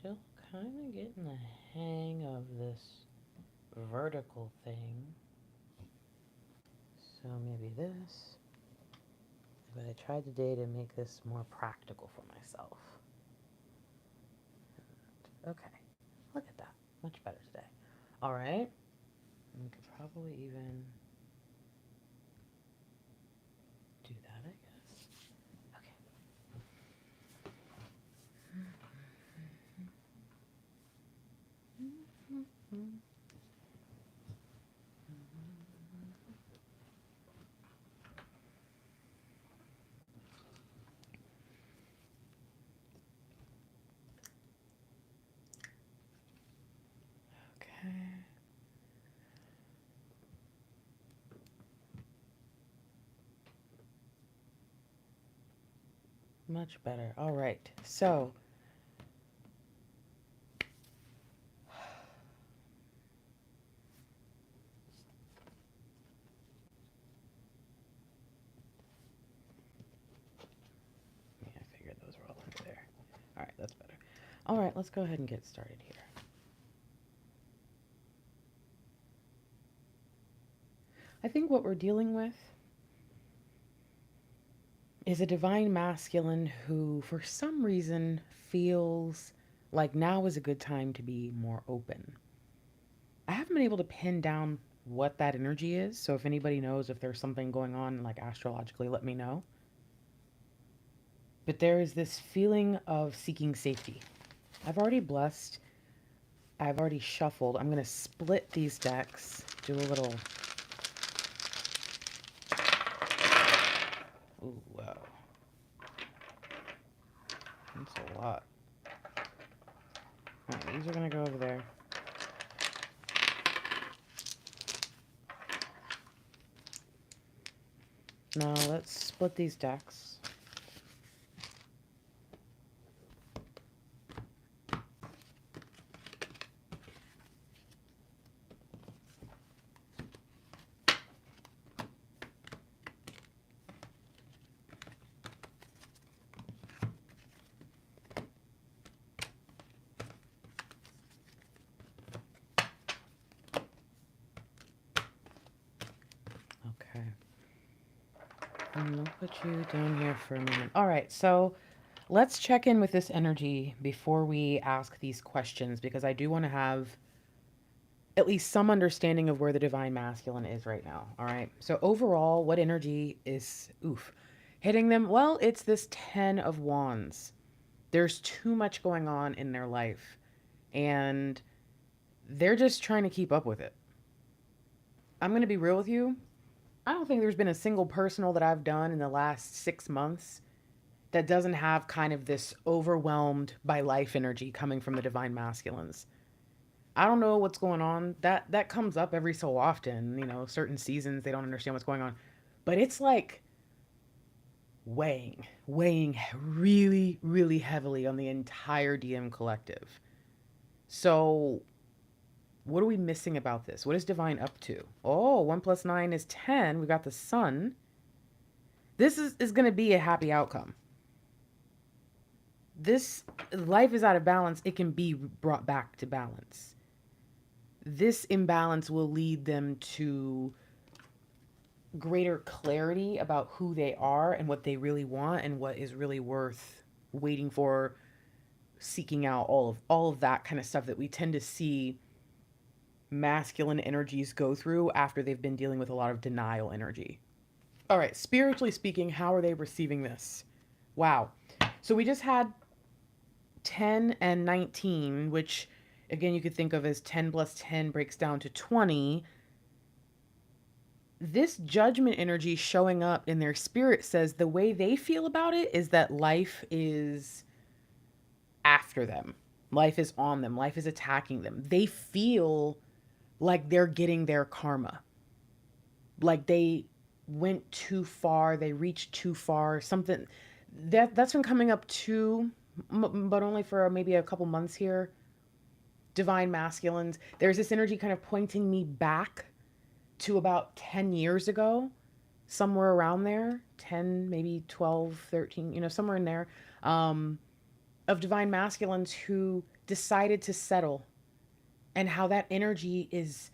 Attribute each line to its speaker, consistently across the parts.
Speaker 1: Still kind of getting the hang of this vertical thing. So maybe this. But I tried today to make this more practical for myself. Okay, look at that. Much better today. All right. We could probably even do that, I guess. Okay. Okay. Much better. All right. So, yeah, I figured those were all under there. All right, that's better. All right, let's go ahead and get started here. I think what we're dealing with is a divine masculine who, for some reason, feels like now is a good time to be more open. I haven't been able to pin down what that energy is, so if anybody knows if there's something going on, like astrologically, let me know. But there is this feeling of seeking safety. I've already blessed, I've already shuffled. I'm going to split these decks, do a little. Ooh, wow. That's a lot. All right, these are going to go over there. Now let's split these decks. Okay. And we'll put you down here for a minute. All right, so let's check in with this energy before we ask these questions because I do want to have at least some understanding of where the divine masculine is right now. All right. So overall, what energy is hitting them? Well, it's this 10 of wands. There's too much going on in their life and they're just trying to keep up with it. I'm going to be real with you. I don't think there's been a single personal that I've done in the last 6 months that doesn't have kind of this overwhelmed by life energy coming from the divine masculines. I don't know what's going on. That comes up every so often, certain seasons they don't understand what's going on. But it's like weighing really, really heavily on the entire DM collective. So what are we missing about this? What is divine up to? Oh, 1 plus 9 is 10. We got the sun. This is going to be a happy outcome. This life is out of balance. It can be brought back to balance. This imbalance will lead them to greater clarity about who they are and what they really want and what is really worth waiting for, seeking out, all of that kind of stuff that we tend to see masculine energies go through after they've been dealing with a lot of denial energy. All right, spiritually speaking, how are they receiving this? Wow. So we just had 10 and 19, which again you could think of as 10 plus 10 breaks down to 20. This judgment energy showing up in their spirit says the way they feel about it is that life is after them. Life is on them. Life is attacking them. They feel like they're getting their karma. Like they went too far, they reached too far. Something that's been coming up too, but only for maybe a couple months here. Divine masculines. There's this energy kind of pointing me back to about 10 years ago, somewhere around there, 10, maybe 12, 13, somewhere in there, of divine masculines who decided to settle, and how that energy is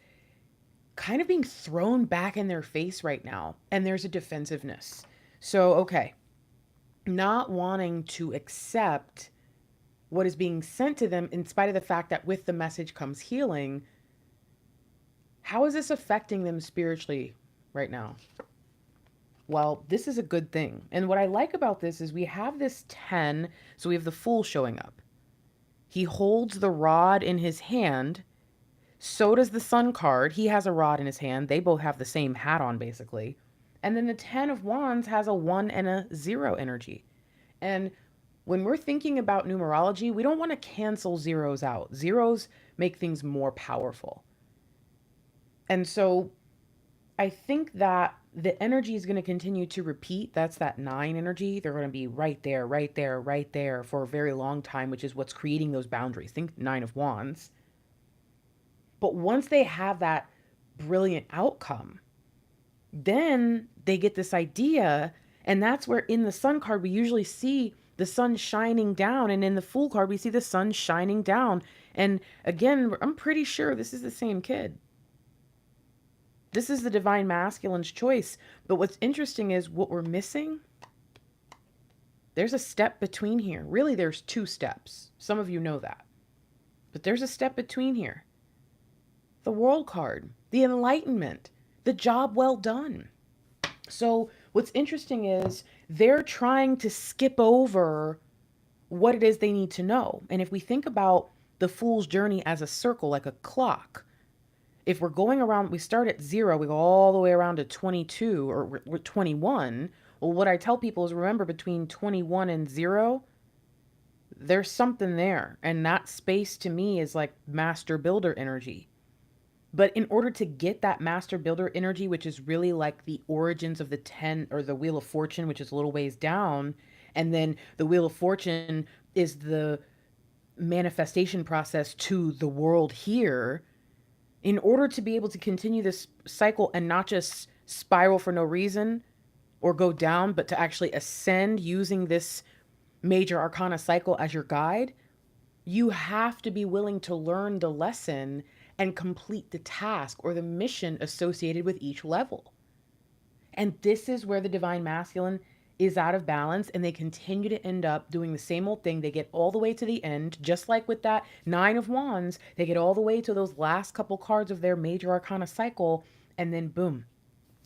Speaker 1: kind of being thrown back in their face right now. And there's a defensiveness. So, okay, not wanting to accept what is being sent to them, in spite of the fact that with the message comes healing. How is this affecting them spiritually right now? Well, this is a good thing. And what I like about this is we have this 10, so we have the Fool showing up. He holds the rod in his hand. So does the Sun card. He has a rod in his hand. They both have the same hat on, basically. And then the 10 of Wands has a 1 and a 0 energy. And when we're thinking about numerology, we don't want to cancel zeros out. Zeros make things more powerful. And so I think that the energy is going to continue to repeat. That's that 9 energy. They're going to be right there, right there, right there for a very long time, which is what's creating those boundaries. Think 9 of Wands. But once they have that brilliant outcome, then they get this idea. And that's where in the Sun card, we usually see the sun shining down. And in the Fool card, we see the sun shining down. And again, I'm pretty sure this is the same kid. This is the divine masculine's choice. But what's interesting is what we're missing. There's a step between here. Really, there's 2 steps. Some of you know that. But there's a step between here. The World card, the enlightenment, the job well done. So what's interesting is they're trying to skip over what it is they need to know. And if we think about the Fool's journey as a circle, like a clock, if we're going around, we start at 0, we go all the way around to 22 or 21. Well, what I tell people is remember between 21 and 0, there's something there. And that space to me is like master builder energy. But in order to get that master builder energy, which is really like the origins of the 10 or the Wheel of Fortune, which is a little ways down. And then the Wheel of Fortune is the manifestation process to the world here. In order to be able to continue this cycle and not just spiral for no reason or go down, but to actually ascend using this major arcana cycle as your guide, you have to be willing to learn the lesson and complete the task or the mission associated with each level. And this is where the divine masculine is out of balance, and they continue to end up doing the same old thing. They get all the way to the end, just like with that 9 of Wands, they get all the way to those last couple cards of their major arcana cycle, and then boom.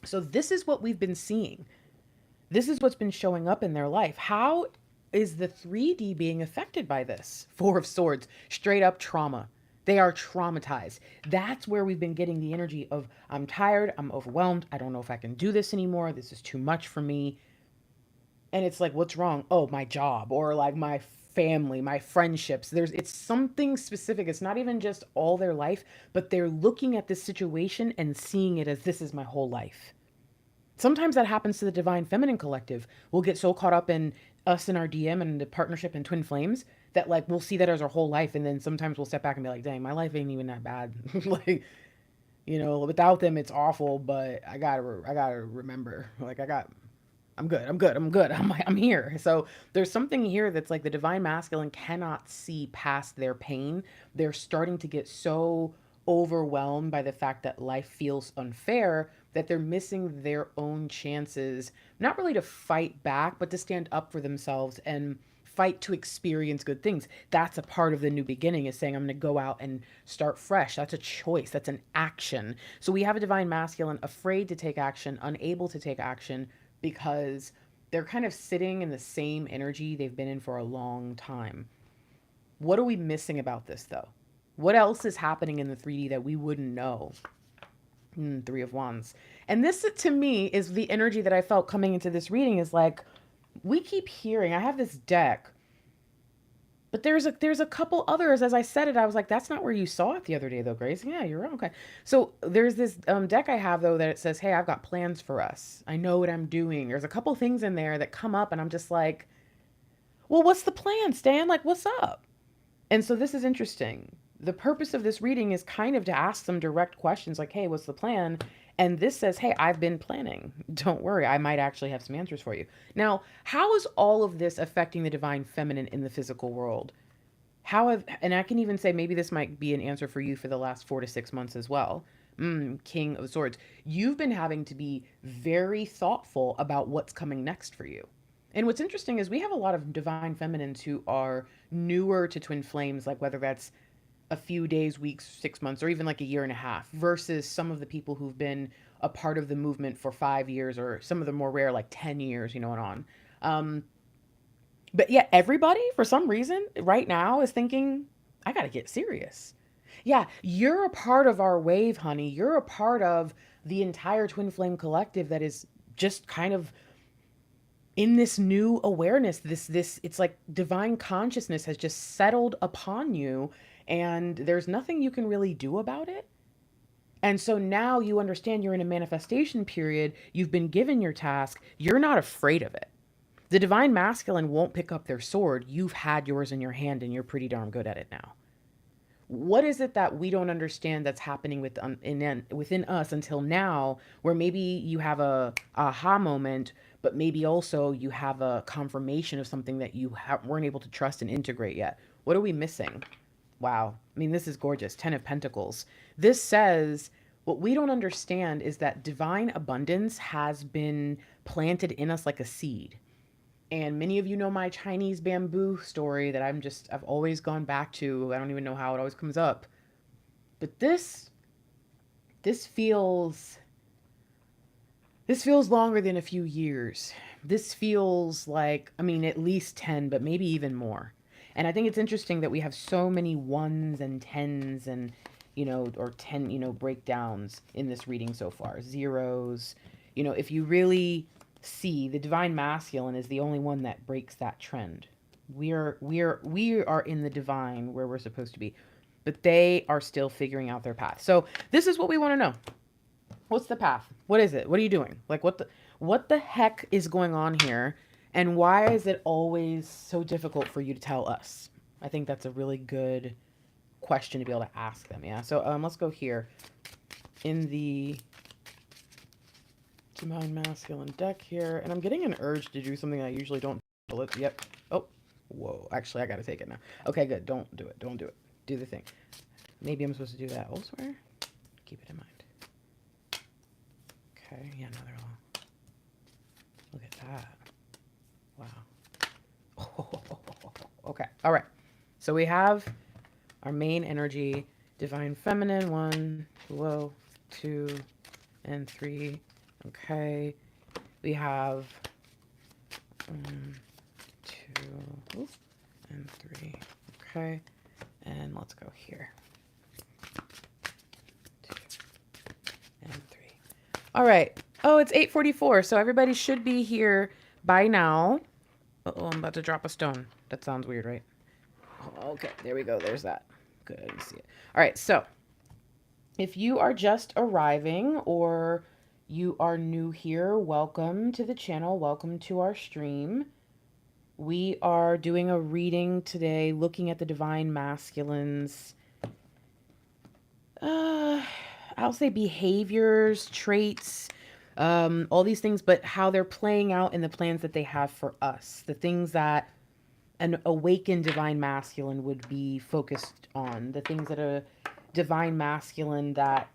Speaker 1: So this is what we've been seeing. This is what's been showing up in their life. How is the 3D being affected by this? 4 of Swords, straight up trauma. They are traumatized. That's where we've been getting the energy of, I'm tired, I'm overwhelmed, I don't know if I can do this anymore, this is too much for me. And it's like, what's wrong? Oh, my job, or like my family, my friendships. It's something specific. It's not even just all their life, but they're looking at this situation and seeing it as this is my whole life. Sometimes that happens to the Divine Feminine Collective. We'll get so caught up in us and our DM and the partnership and twin flames that like we'll see that as our whole life. And then sometimes we'll step back and be like, dang, my life ain't even that bad. Like, you know, without them, it's awful, but I gotta remember, like I'm good. I'm here. So there's something here that's like the divine masculine cannot see past their pain. They're starting to get so overwhelmed by the fact that life feels unfair that they're missing their own chances, not really to fight back, but to stand up for themselves and fight to experience good things. That's a part of the new beginning, is saying I'm going to go out and start fresh. That's a choice. That's an action. So we have a divine masculine afraid to take action, unable to take action, because they're kind of sitting in the same energy they've been in for a long time. What are we missing about this, though? What else is happening in the 3D that we wouldn't know? 3 of Wands. And this, to me, is the energy that I felt coming into this reading is like, we keep hearing, I have this deck, but there's a couple others. As I said it, I was like, that's not where you saw it the other day, though, Grace. Yeah, you're wrong. Okay. So there's this deck I have, though, that it says, hey, I've got plans for us. I know what I'm doing. There's a couple things in there that come up, and I'm just like, well, what's the plan, Stan? Like, what's up? And so this is interesting. The purpose of this reading is kind of to ask them direct questions like, hey, what's the plan? And this says, hey, I've been planning. Don't worry, I might actually have some answers for you. Now, how is all of this affecting the divine feminine in the physical world? and I can even say maybe this might be an answer for you for the last 4 to 6 months as well. King of Swords. You've been having to be very thoughtful about what's coming next for you. And what's interesting is we have a lot of divine feminines who are newer to twin flames, like whether that's a few days, weeks, 6 months, or even like a year and a half, versus some of the people who've been a part of the movement for 5 years, or some of the more rare, like 10 years, and on. But yeah, everybody, for some reason, right now is thinking, I got to get serious. Yeah, you're a part of our wave, honey. You're a part of the entire Twin Flame Collective that is just kind of in this new awareness. This it's like divine consciousness has just settled upon you, and there's nothing you can really do about it. And so now you understand you're in a manifestation period. You've been given your task. You're not afraid of it. The divine masculine won't pick up their sword. You've had yours in your hand and you're pretty darn good at it now. What is it that we don't understand that's happening within us until now, where maybe you have a aha moment, but maybe also you have a confirmation of something that you weren't able to trust and integrate yet? What are we missing? Wow. I mean, this is gorgeous. 10 of Pentacles. This says what we don't understand is that divine abundance has been planted in us like a seed. And many of you know my Chinese bamboo story that I've always gone back to. I don't even know how it always comes up. But this feels longer than a few years. This feels like, I mean, at least 10, but maybe even more. And I think it's interesting that we have so many ones and tens and, or 10, breakdowns in this reading so far. Zeros. If you really see, the divine masculine is the only one that breaks that trend. We are in the divine where we're supposed to be, but they are still figuring out their path. So this is what we want to know. What's the path? What is it? What are you doing? Like what the heck is going on here? And why is it always so difficult for you to tell us? I think that's a really good question to be able to ask them. Yeah. So let's go here in the divine masculine deck here, and I'm getting an urge to do something I usually don't. Yep. Oh, whoa. Actually, I gotta take it now. Okay, good. Don't do it. Don't do it. Do the thing. Maybe I'm supposed to do that elsewhere. Keep it in mind. Okay. Yeah. No, they're all. Look at that. Wow. Okay. All right. So we have our main energy, divine feminine, 1, whoa, 2, and 3. Okay. We have 2 and 3. Okay. And let's go here. 2 and 3. All right. Oh, it's 8:44, so everybody should be here by now. Uh-oh, I'm about to drop a stone. That sounds weird, right? Oh, okay, there we go. There's that. Good, I didn't see it. All right, so if you are just arriving or you are new here, welcome to the channel. Welcome to our stream. We are doing a reading today looking at the divine masculines. I'll say behaviors, traits, all these things, but how they're playing out in the plans that they have for us. The things that an awakened divine masculine would be focused on. The things that a divine masculine that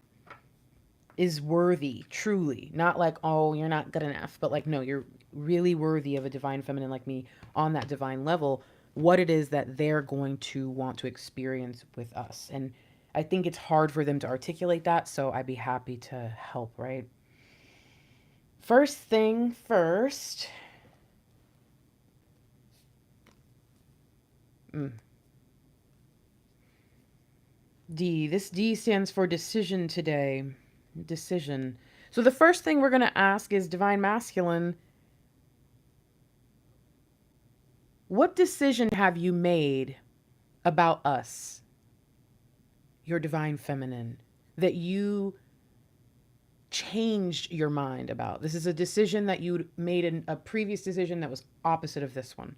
Speaker 1: is worthy, truly. Not like, oh, you're not good enough, but like, no, you're really worthy of a divine feminine like me on that divine level. What it is that they're going to want to experience with us. And I think it's hard for them to articulate that, so I'd be happy to help, right? First thing first. D. This D stands for decision today. Decision. So the first thing we're going to ask is divine masculine. What decision have you made about us, your divine feminine, that you changed your mind about? This is a decision that you made in a previous decision that was opposite of this one.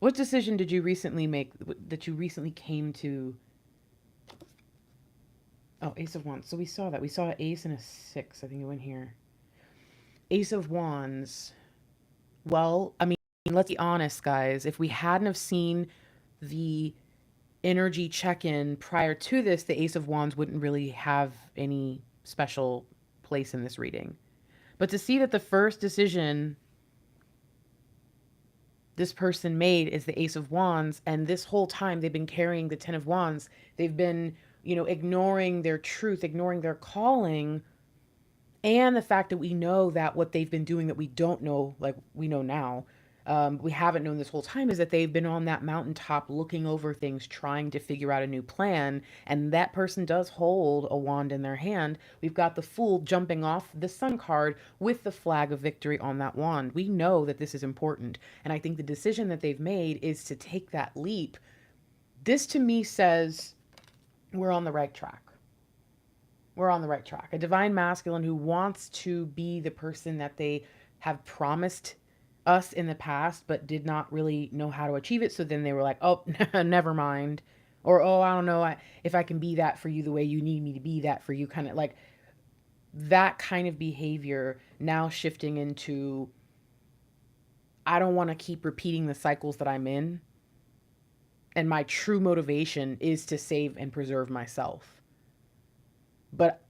Speaker 1: What decision did you recently make that you recently came to? Oh, Ace of Wands. So we saw that. We saw an ace and a 6. I think it went here. Ace of Wands. Well, I mean, let's be honest, guys. If we hadn't have seen the energy check-in prior to this, the Ace of Wands wouldn't really have any special place in this reading. But to see that the first decision this person made is the Ace of Wands, and this whole time they've been carrying the Ten of Wands, they've been, ignoring their truth, ignoring their calling, and the fact that we know that what they've been doing that we don't know, like we know now, we haven't known this whole time, is that they've been on that mountaintop looking over things, trying to figure out a new plan. And that person does hold a wand in their hand. We've got the Fool jumping off the Sun card with the flag of victory on that wand. We know that this is important. And I think the decision that they've made is to take that leap. This to me says we're on the right track. We're on the right track. A divine masculine who wants to be the person that they have promised us in the past, but did not really know how to achieve it. So then they were like, oh, never mind. Or, oh, I don't know if I can be that for you the way you need me to be that for you. Kind of like that kind of behavior now shifting into, I don't want to keep repeating the cycles that I'm in. And my true motivation is to save and preserve myself. But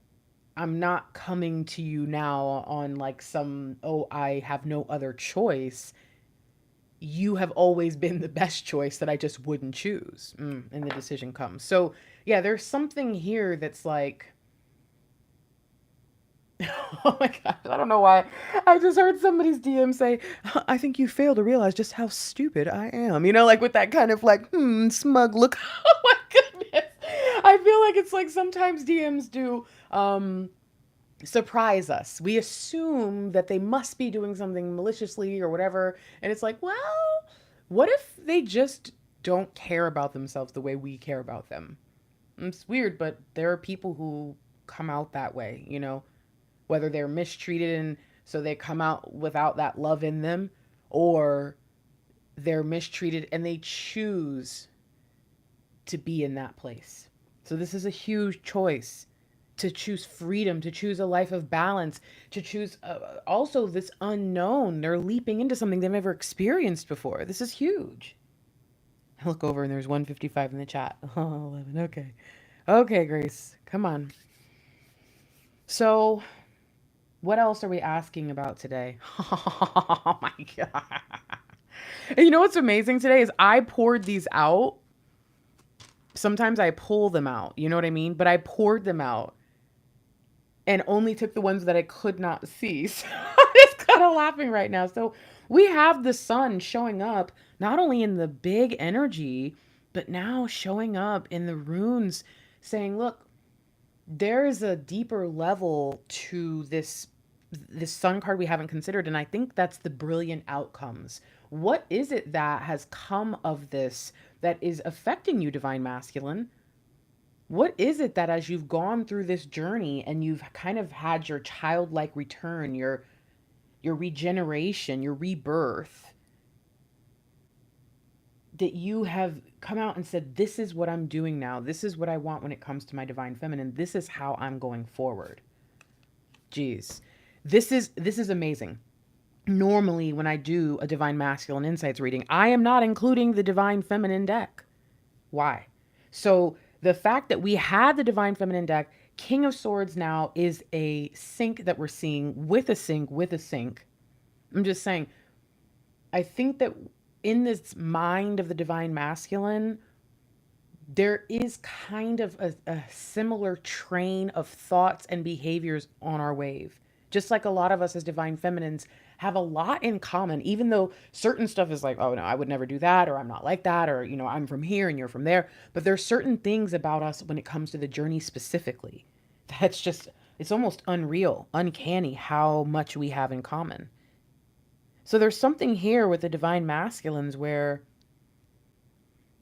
Speaker 1: I'm not coming to you now on like some, oh, I have no other choice. You have always been the best choice that I just wouldn't choose. And the decision comes. So yeah, there's something here that's like, oh my gosh, I don't know why. I just heard somebody's DM say, I think you fail to realize just how stupid I am. Like with that kind of like, smug look. Oh my goodness. I feel like it's like sometimes DMs do surprise us. We assume that they must be doing something maliciously or whatever. And it's like, well, what if they just don't care about themselves the way we care about them? It's weird, but there are people who come out that way, whether they're mistreated and so they come out without that love in them, or they're mistreated and they choose to be in that place. So this is a huge choice, to choose freedom, to choose a life of balance, to choose also this unknown. They're leaping into something they've never experienced before. This is huge. I look over and there's 155 in the chat. Oh, 11. Okay. Okay, Grace. Come on. So what else are we asking about today? Oh my God. And you know what's amazing today is I poured these out. Sometimes I pull them out, you know what I mean? But I poured them out and only took the ones that I could not see. So I'm just kind of laughing right now. So we have the sun showing up not only in the big energy, but now showing up in the runes saying, look, there is a deeper level to this sun card we haven't considered. And I think that's the brilliant outcomes. What is it that has come of this that is affecting you, divine masculine? What is it that as you've gone through this journey and you've kind of had your childlike return, your regeneration, your rebirth, that you have come out and said, this is what I'm doing now. This is what I want when it comes to my divine feminine. This is how I'm going forward. Jeez. This is amazing. Normally, when I do a divine masculine insights reading, I am not including the divine feminine deck. Why? So the fact that we had the divine feminine deck, King of Swords now is a sync that we're seeing with a sync with a sync. I'm just saying, I think that in this mind of the divine masculine, there is kind of a similar train of thoughts and behaviors on our wave. Just like a lot of us as divine feminines have a lot in common, even though certain stuff is like, oh no, I would never do that, or I'm not like that, or, I'm from here and you're from there. But there's certain things about us when it comes to the journey specifically, that's just, it's almost unreal, uncanny how much we have in common. So there's something here with the divine masculines where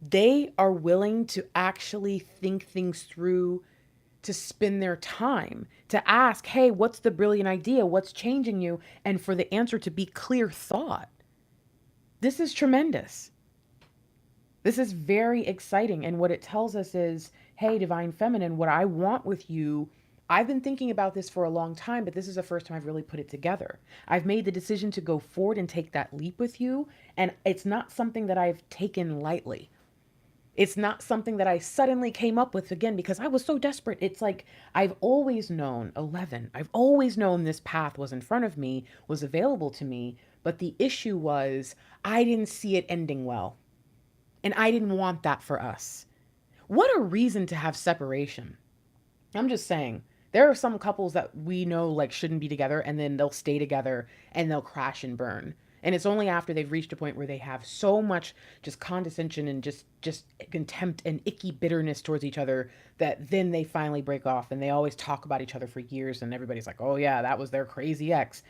Speaker 1: they are willing to actually think things through, to spend their time, to ask, hey, what's the brilliant idea? What's changing you? And for the answer to be clear thought. This is tremendous. This is very exciting. And what it tells us is, hey, divine feminine, what I want with you, I've been thinking about this for a long time, but this is the first time I've really put it together. I've made the decision to go forward and take that leap with you. And it's not something that I've taken lightly. It's not something that I suddenly came up with again because I was so desperate. It's like I've always known, 11, I've always known this path was in front of me, was available to me. But the issue was I didn't see it ending well. And I didn't want that for us. What a reason to have separation. I'm just saying, there are some couples that we know like shouldn't be together and then they'll stay together and they'll crash and burn. And it's only after they've reached a point where they have so much just condescension and just contempt and icky bitterness towards each other that then they finally break off, and they always talk about each other for years and everybody's like, "Oh yeah, that was their crazy ex."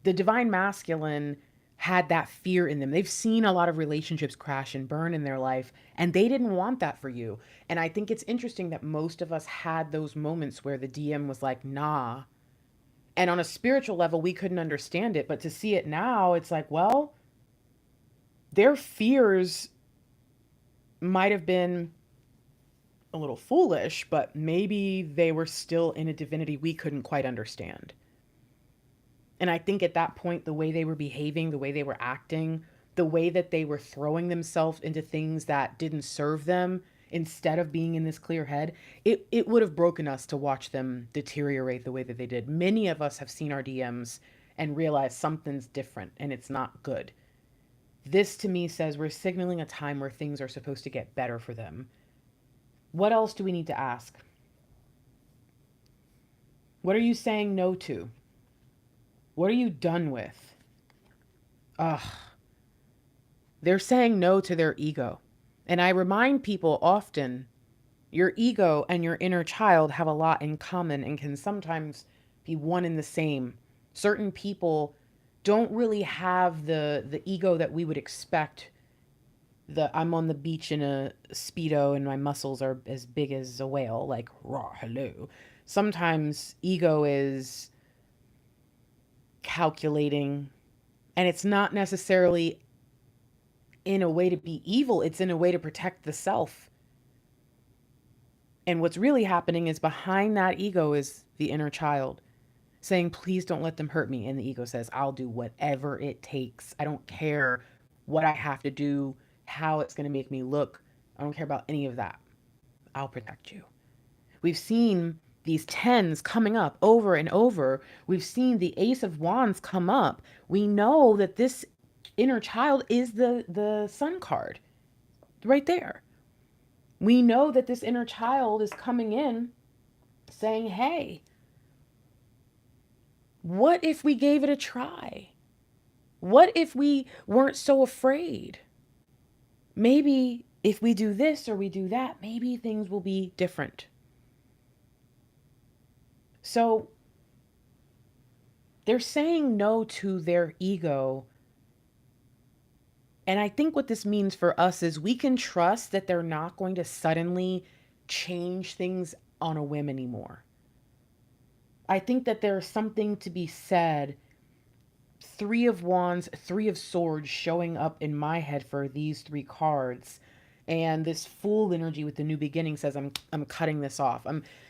Speaker 1: The divine masculine had that fear in them. They've seen a lot of relationships crash and burn in their life, and they didn't want that for you. And I think it's interesting that most of us had those moments where the DM was like, nah. And on a spiritual level, we couldn't understand it. But to see it now, it's like, well, their fears might have been a little foolish, but maybe they were still in a divinity we couldn't quite understand. And I think at that point, the way they were behaving, the way they were acting, the way that they were throwing themselves into things that didn't serve them instead of being in this clear head, it would have broken us to watch them deteriorate the way that they did. Many of us have seen our DMs and realized something's different and it's not good. This to me says we're signaling a time where things are supposed to get better for them. What else do we need to ask? What are you saying no to? What are you done with? Ugh. They're saying no to their ego. And I remind people often, your ego and your inner child have a lot in common and can sometimes be one and the same. Certain people don't really have the ego that we would expect. I'm on the beach in a Speedo and my muscles are as big as a whale, like, raw, hello. Sometimes ego is calculating, and it's not necessarily in a way to be evil, it's in a way to protect the self. And what's really happening is behind that ego is the inner child saying, please don't let them hurt me. And the ego says, I'll do whatever it takes. I don't care what I have to do, how it's going to make me look. I don't care about any of that. I'll protect you. We've seen these tens coming up over and over. We've seen the Ace of Wands come up. We know that this inner child is the Sun card right there. We know that this inner child is coming in saying, hey, what if we gave it a try? What if we weren't so afraid? Maybe if we do this or we do that, maybe things will be different. So they're saying no to their ego. And I think what this means for us is we can trust that they're not going to suddenly change things on a whim anymore. I think that there's something to be said. Three of Wands, Three of Swords showing up in my head for these three cards. And this Fool energy with the new beginning says, I'm cutting this off.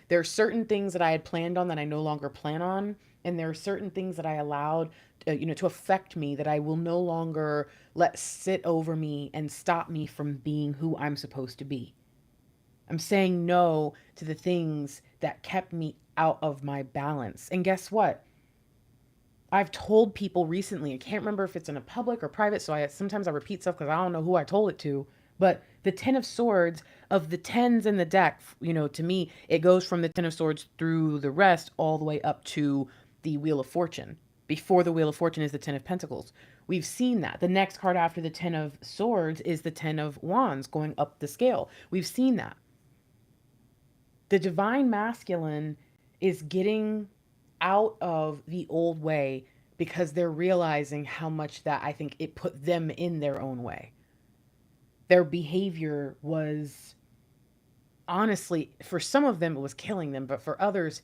Speaker 1: There are certain things that I had planned on that I no longer plan on. And there are certain things that I allowed, to affect me that I will no longer let sit over me and stop me from being who I'm supposed to be. I'm saying no to the things that kept me out of my balance. And guess what? I've told people recently, I can't remember if it's in a public or private, so sometimes I repeat stuff because I don't know who I told it to, but the Ten of Swords, of the tens in the deck, to me, it goes from the Ten of Swords through the rest all the way up to the Wheel of Fortune. Before the Wheel of Fortune is the Ten of Pentacles. We've seen that. The next card after the Ten of Swords is the Ten of Wands going up the scale. We've seen that. The divine masculine is getting out of the old way because they're realizing how much that I think it put them in their own way. Their behavior was, honestly, for some of them, it was killing them. But for others,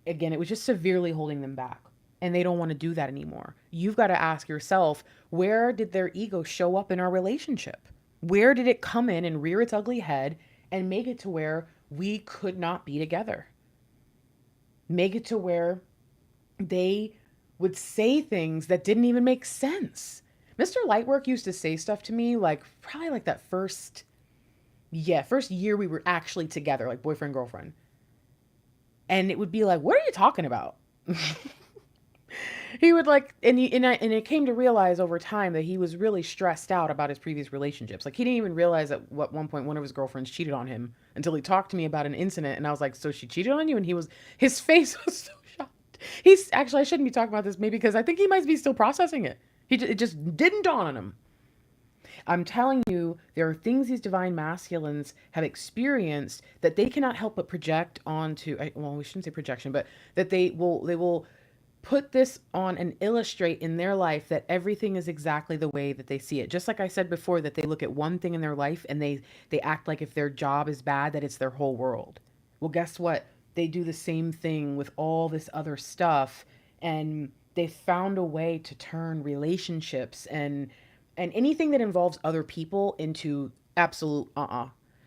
Speaker 1: again, it was just severely holding them back. And they don't want to do that anymore. You've got to ask yourself, where did their ego show up in our relationship? Where did it come in and rear its ugly head and make it to where we could not be together? Make it to where they would say things that didn't even make sense. Mr. Lightwork used to say stuff to me like probably like that first Yeah, first year we were actually together, like boyfriend, girlfriend. And it would be like, what are you talking about? He would like, and it came to realize over time that he was really stressed out about his previous relationships. Like he didn't even realize at what one point one of his girlfriends cheated on him until he talked to me about an incident, and I was like, "So she cheated on you?" And his face was so shocked. He's actually, I shouldn't be talking about this maybe because I think he might be still processing it. It just didn't dawn on him. I'm telling you, there are things these divine masculines have experienced that they cannot help but project onto. Well, we shouldn't say projection, but that they will put this on and illustrate in their life that everything is exactly the way that they see it. Just like I said before, that they look at one thing in their life and they act like if their job is bad, that it's their whole world. Well, guess what? They do the same thing with all this other stuff, and they found a way to turn relationships and anything that involves other people into absolute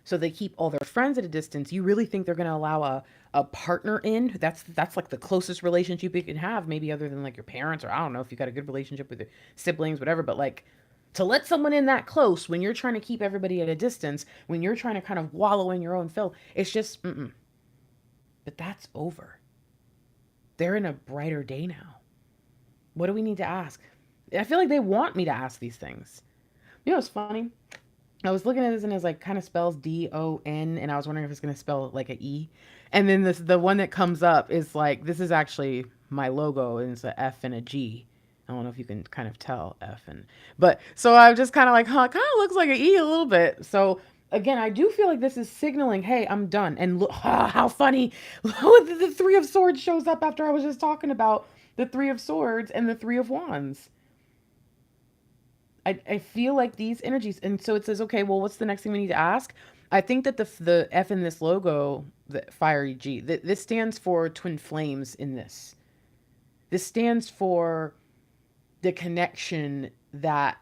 Speaker 1: So they keep all their friends at a distance. You really think they're going to allow a partner in? That's like the closest relationship you can have, maybe other than like your parents, or I don't know if you got a good relationship with your siblings, whatever. But like to let someone in that close when you're trying to keep everybody at a distance, when you're trying to kind of wallow in your own filth, it's just mm-mm. But that's over. They're in a brighter day now. What do we need to ask? I feel like they want me to ask these things. You know what's funny? I was looking at this and it's like kind of spells DON, and I was wondering if it's gonna spell like a E. And then the one that comes up is like, this is actually my logo, and it's a F and a G. I don't know if you can kind of tell F and, but so I'm just kind of like, huh, kind of looks like an E a little bit. So again, I do feel like this is signaling, hey, I'm done. And look, how funny, the Three of Swords shows up after I was just talking about the Three of Swords and the Three of Wands. I feel like these energies, and so it says, okay, well, what's the next thing we need to ask? I think that the F in this logo, the fiery G, this stands for twin flames in this. This stands for the connection that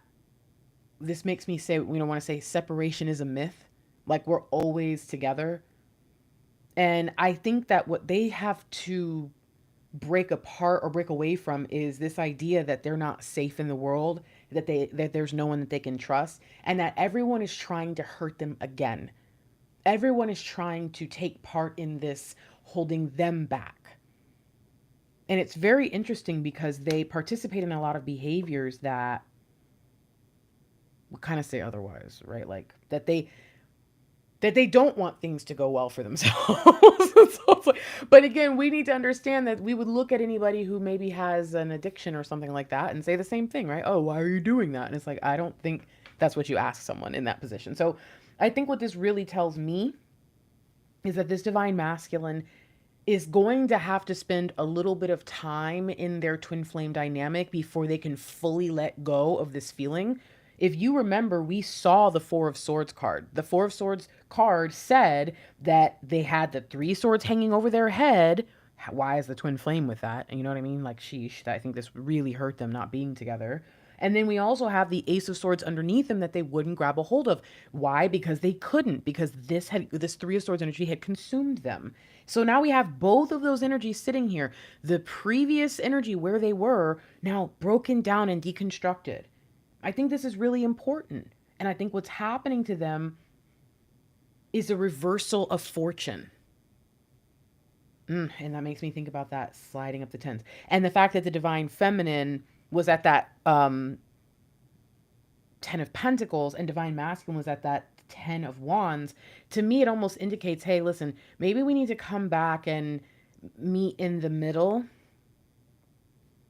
Speaker 1: this makes me say, we don't want to say separation is a myth. Like we're always together. And I think that what they have to break apart or break away from is this idea that they're not safe in the world, that there's no one that they can trust, and that everyone is trying to hurt them again. Everyone is trying to take part in this holding them back. And it's very interesting because they participate in a lot of behaviors that will kind of say otherwise, right? Like that they don't want things to go well for themselves. But again, we need to understand that we would look at anybody who maybe has an addiction or something like that and say the same thing, right? Oh, why are you doing that? And it's like, I don't think that's what you ask someone in that position. So I think what this really tells me is that this divine masculine is going to have to spend a little bit of time in their twin flame dynamic before they can fully let go of this feeling. If you remember, we saw the Four of Swords card. The Four of Swords card said that they had the three swords hanging over their head. Why is the twin flame with that? And you know what I mean? Like, sheesh, I think this really hurt them not being together. And then we also have the Ace of Swords underneath them that they wouldn't grab a hold of. Why? Because they couldn't, because this Three of Swords energy had consumed them. So now we have both of those energies sitting here. The previous energy where they were now broken down and deconstructed. I think this is really important. And I think what's happening to them is a reversal of fortune. And that makes me think about that sliding up the tens. And the fact that the divine feminine was at that Ten of Pentacles and divine masculine was at that Ten of Wands. To me, it almost indicates, hey, listen, maybe we need to come back and meet in the middle.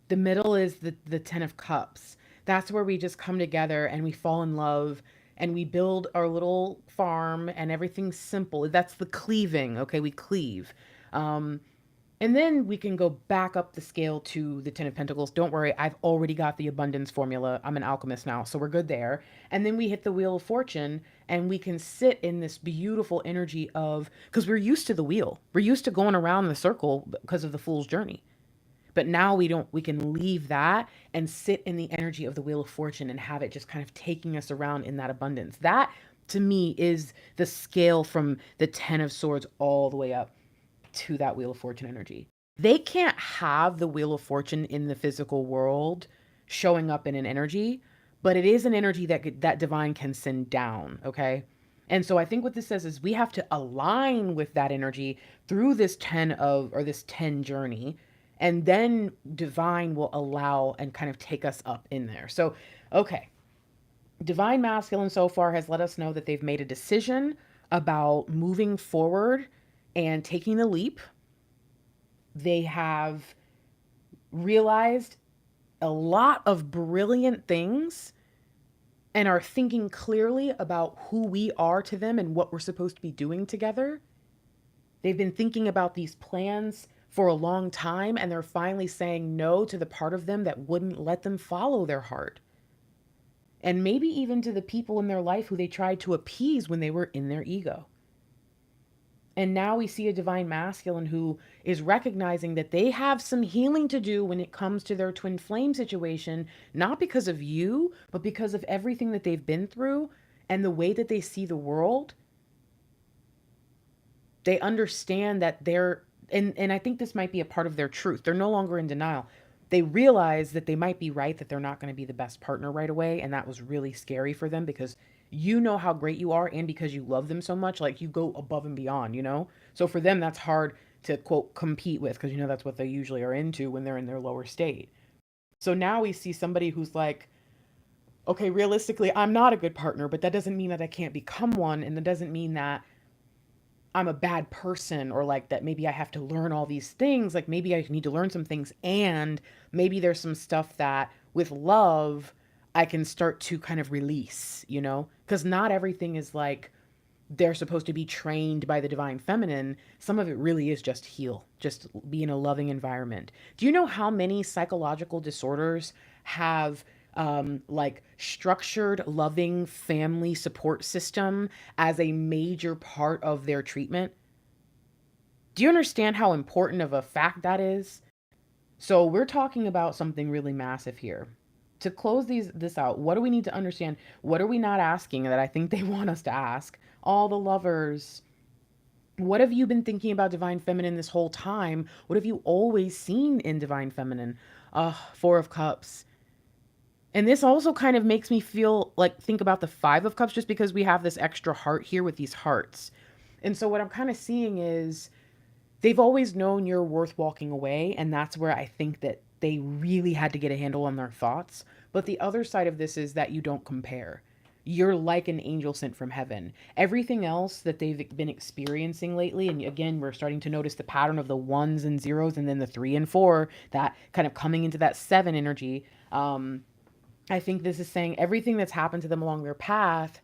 Speaker 1: The middle is the Ten of Cups. That's where we just come together and we fall in love and we build our little farm and everything's simple. That's the cleaving. Okay, we cleave. And then we can go back up the scale to the Ten of Pentacles. Don't worry, I've already got the abundance formula. I'm an alchemist now, so we're good there. And then we hit the Wheel of Fortune and we can sit in this beautiful energy of, because we're used to the wheel. We're used to going around the circle because of the Fool's Journey. But now we can leave that and sit in the energy of the Wheel of Fortune and have it just kind of taking us around in that abundance. That, to me, is the scale from the Ten of Swords all the way up to that Wheel of Fortune energy. They can't have the Wheel of Fortune in the physical world showing up in an energy, but it is an energy that divine can send down, okay? And so I think what this says is we have to align with that energy through this 10 of, or this 10 journey. And then divine will allow and kind of take us up in there. So, okay. Divine masculine so far has let us know that they've made a decision about moving forward and taking the leap. They have realized a lot of brilliant things and are thinking clearly about who we are to them and what we're supposed to be doing together. They've been thinking about these plans for a long time, and they're finally saying no to the part of them that wouldn't let them follow their heart. And maybe even to the people in their life who they tried to appease when they were in their ego. And now we see a divine masculine who is recognizing that they have some healing to do when it comes to their twin flame situation, not because of you, but because of everything that they've been through and the way that they see the world. They understand that and I think this might be a part of their truth. They're no longer in denial. They realize that they might be right, that they're not going to be the best partner right away. And that was really scary for them because you know how great you are. And because you love them so much, like you go above and beyond, you know? So for them, that's hard to quote compete with because, you know, that's what they usually are into when they're in their lower state. So now we see somebody who's like, okay, realistically, I'm not a good partner, but that doesn't mean that I can't become one. And that doesn't mean that I'm a bad person or like that maybe I have to learn all these things. Like maybe I need to learn some things and maybe there's some stuff that with love I can start to kind of release, you know? Because not everything is like they're supposed to be trained by the divine feminine. Some of it really is just heal, just be in a loving environment. Do you know how many psychological disorders have like structured, loving family support system as a major part of their treatment? Do you understand how important of a fact that is? So we're talking about something really massive here. To close this out, what do we need to understand? What are we not asking that I think they want us to ask? All the lovers. What have you been thinking about divine feminine this whole time? What have you always seen in divine feminine? Four of Cups. And this also kind of makes me feel like think about the Five of Cups just because we have this extra heart here with these hearts. And so what I'm kind of seeing is they've always known you're worth walking away. And that's where I think that they really had to get a handle on their thoughts. But the other side of this is that you don't compare. You're like an angel sent from heaven. Everything else that they've been experiencing lately, and again, we're starting to notice the pattern of the ones and zeros and then the three and four, that kind of coming into that seven energy. I think this is saying everything that's happened to them along their path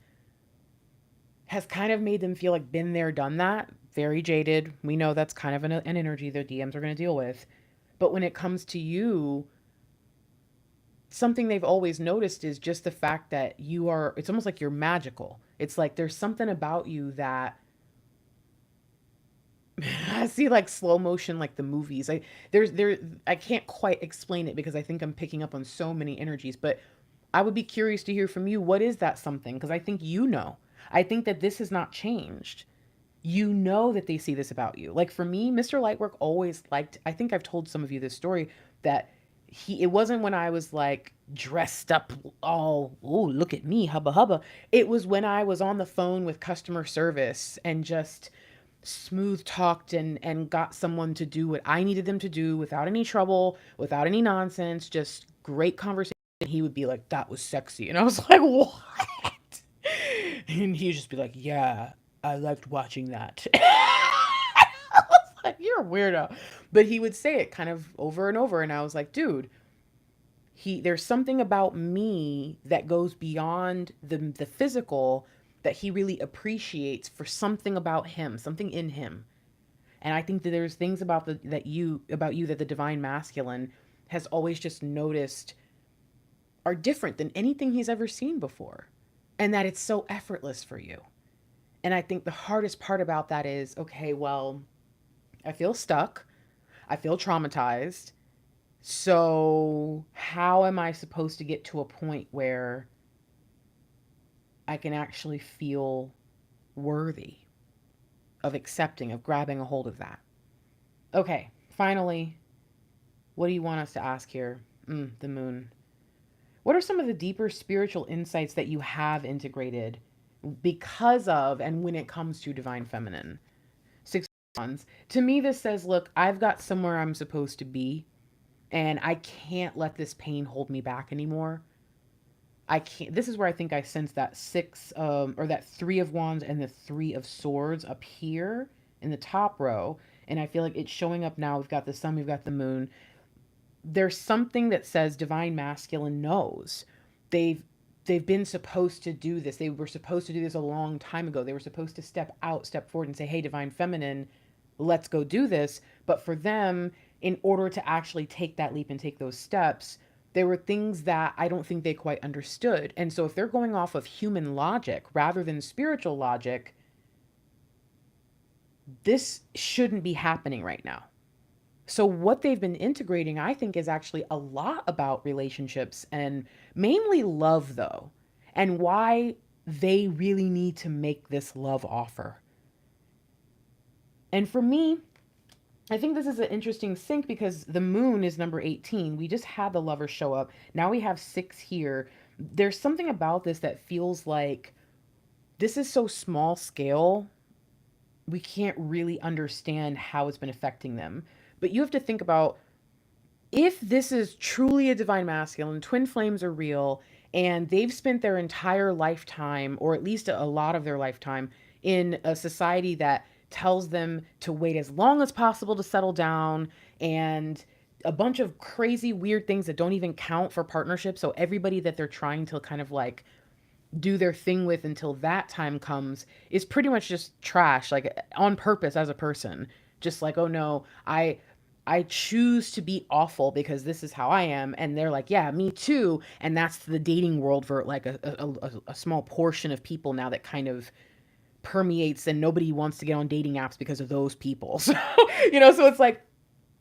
Speaker 1: has kind of made them feel like been there, done that. Very jaded. We know that's kind of an energy their DMs are going to deal with. But when it comes to you, something they've always noticed is just the fact that you are, it's almost like you're magical. It's like there's something about you that I see like slow motion, like the movies. I can't quite explain it because I think I'm picking up on so many energies, but I would be curious to hear from you. What is that something? Because I think you know. I think that this has not changed. You know that they see this about you. Like for me, Mr. Lightwork always liked, I think I've told some of you this story that it wasn't when I was like dressed up all, oh, look at me, hubba hubba. It was when I was on the phone with customer service and just smooth talked and got someone to do what I needed them to do without any trouble, without any nonsense, just great conversation. He would be like, that was sexy. And I was like, what? And he'd just be like, yeah, I liked watching that. I was like, you're a weirdo. But he would say it kind of over and over. And I was like, dude, there's something about me that goes beyond the physical that he really appreciates for something about him, something in him. And I think that there's things about you that the divine masculine has always just noticed are different than anything he's ever seen before. And that it's so effortless for you. And I think the hardest part about that is, okay, well, I feel stuck. I feel traumatized. So how am I supposed to get to a point where I can actually feel worthy of accepting, of grabbing a hold of that? Okay, finally, what do you want us to ask here? The moon. What are some of the deeper spiritual insights that you have integrated because of, and when it comes to divine feminine. Six of Wands. To me, this says, look, I've got somewhere I'm supposed to be, and I can't let this pain hold me back anymore. I can't. This is where I think I sense that or that Three of Wands and the Three of Swords up here in the top row. And I feel like it's showing up now. We've got the sun, we've got the moon. There's something that says divine masculine knows. They've they've been supposed to do this. They were supposed to do this a long time ago. They were supposed to step forward and say, "Hey, divine feminine, let's go do this." But for them, in order to actually take that leap and take those steps, there were things that I don't think they quite understood. And so if they're going off of human logic rather than spiritual logic, this shouldn't be happening right now. So what they've been integrating, I think, is actually a lot about relationships and mainly love, though, and why they really need to make this love offer. And for me, I think this is an interesting sync because the moon is number 18. We just had the lover show up. Now we have 6 here. There's something about this that feels like this is so small scale, we can't really understand how it's been affecting them. But you have to think about, if this is truly a divine masculine, twin flames are real, and they've spent their entire lifetime, or at least a lot of their lifetime, in a society that tells them to wait as long as possible to settle down, and a bunch of crazy, weird things that don't even count for partnership. So everybody that they're trying to kind of like do their thing with until that time comes is pretty much just trash, like on purpose as a person. Just like, oh no, I choose to be awful because this is how I am. And they're like, yeah, me too. And that's the dating world for like a small portion of people now that kind of permeates, and nobody wants to get on dating apps because of those people. So, so it's like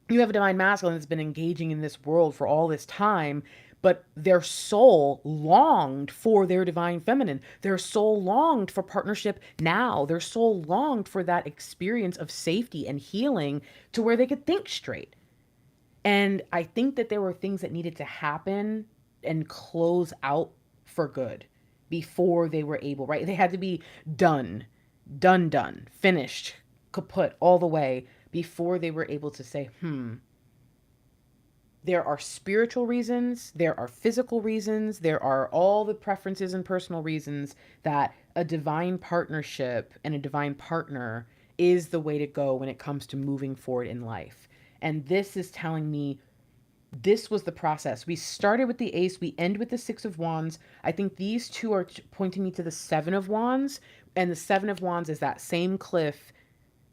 Speaker 1: you have a divine masculine that's been engaging in this world for all this time, but their soul longed for their divine feminine. Their soul longed for partnership now. Their soul longed for that experience of safety and healing to where they could think straight. And I think that there were things that needed to happen and close out for good before they were able, right? They had to be done, finished, kaput all the way before they were able to say, there are spiritual reasons, there are physical reasons, there are all the preferences and personal reasons that a divine partnership and a divine partner is the way to go when it comes to moving forward in life. And this is telling me this was the process. We started with the Ace, we end with the Six of Wands. I think these two are pointing me to the Seven of Wands, and the Seven of Wands is that same cliff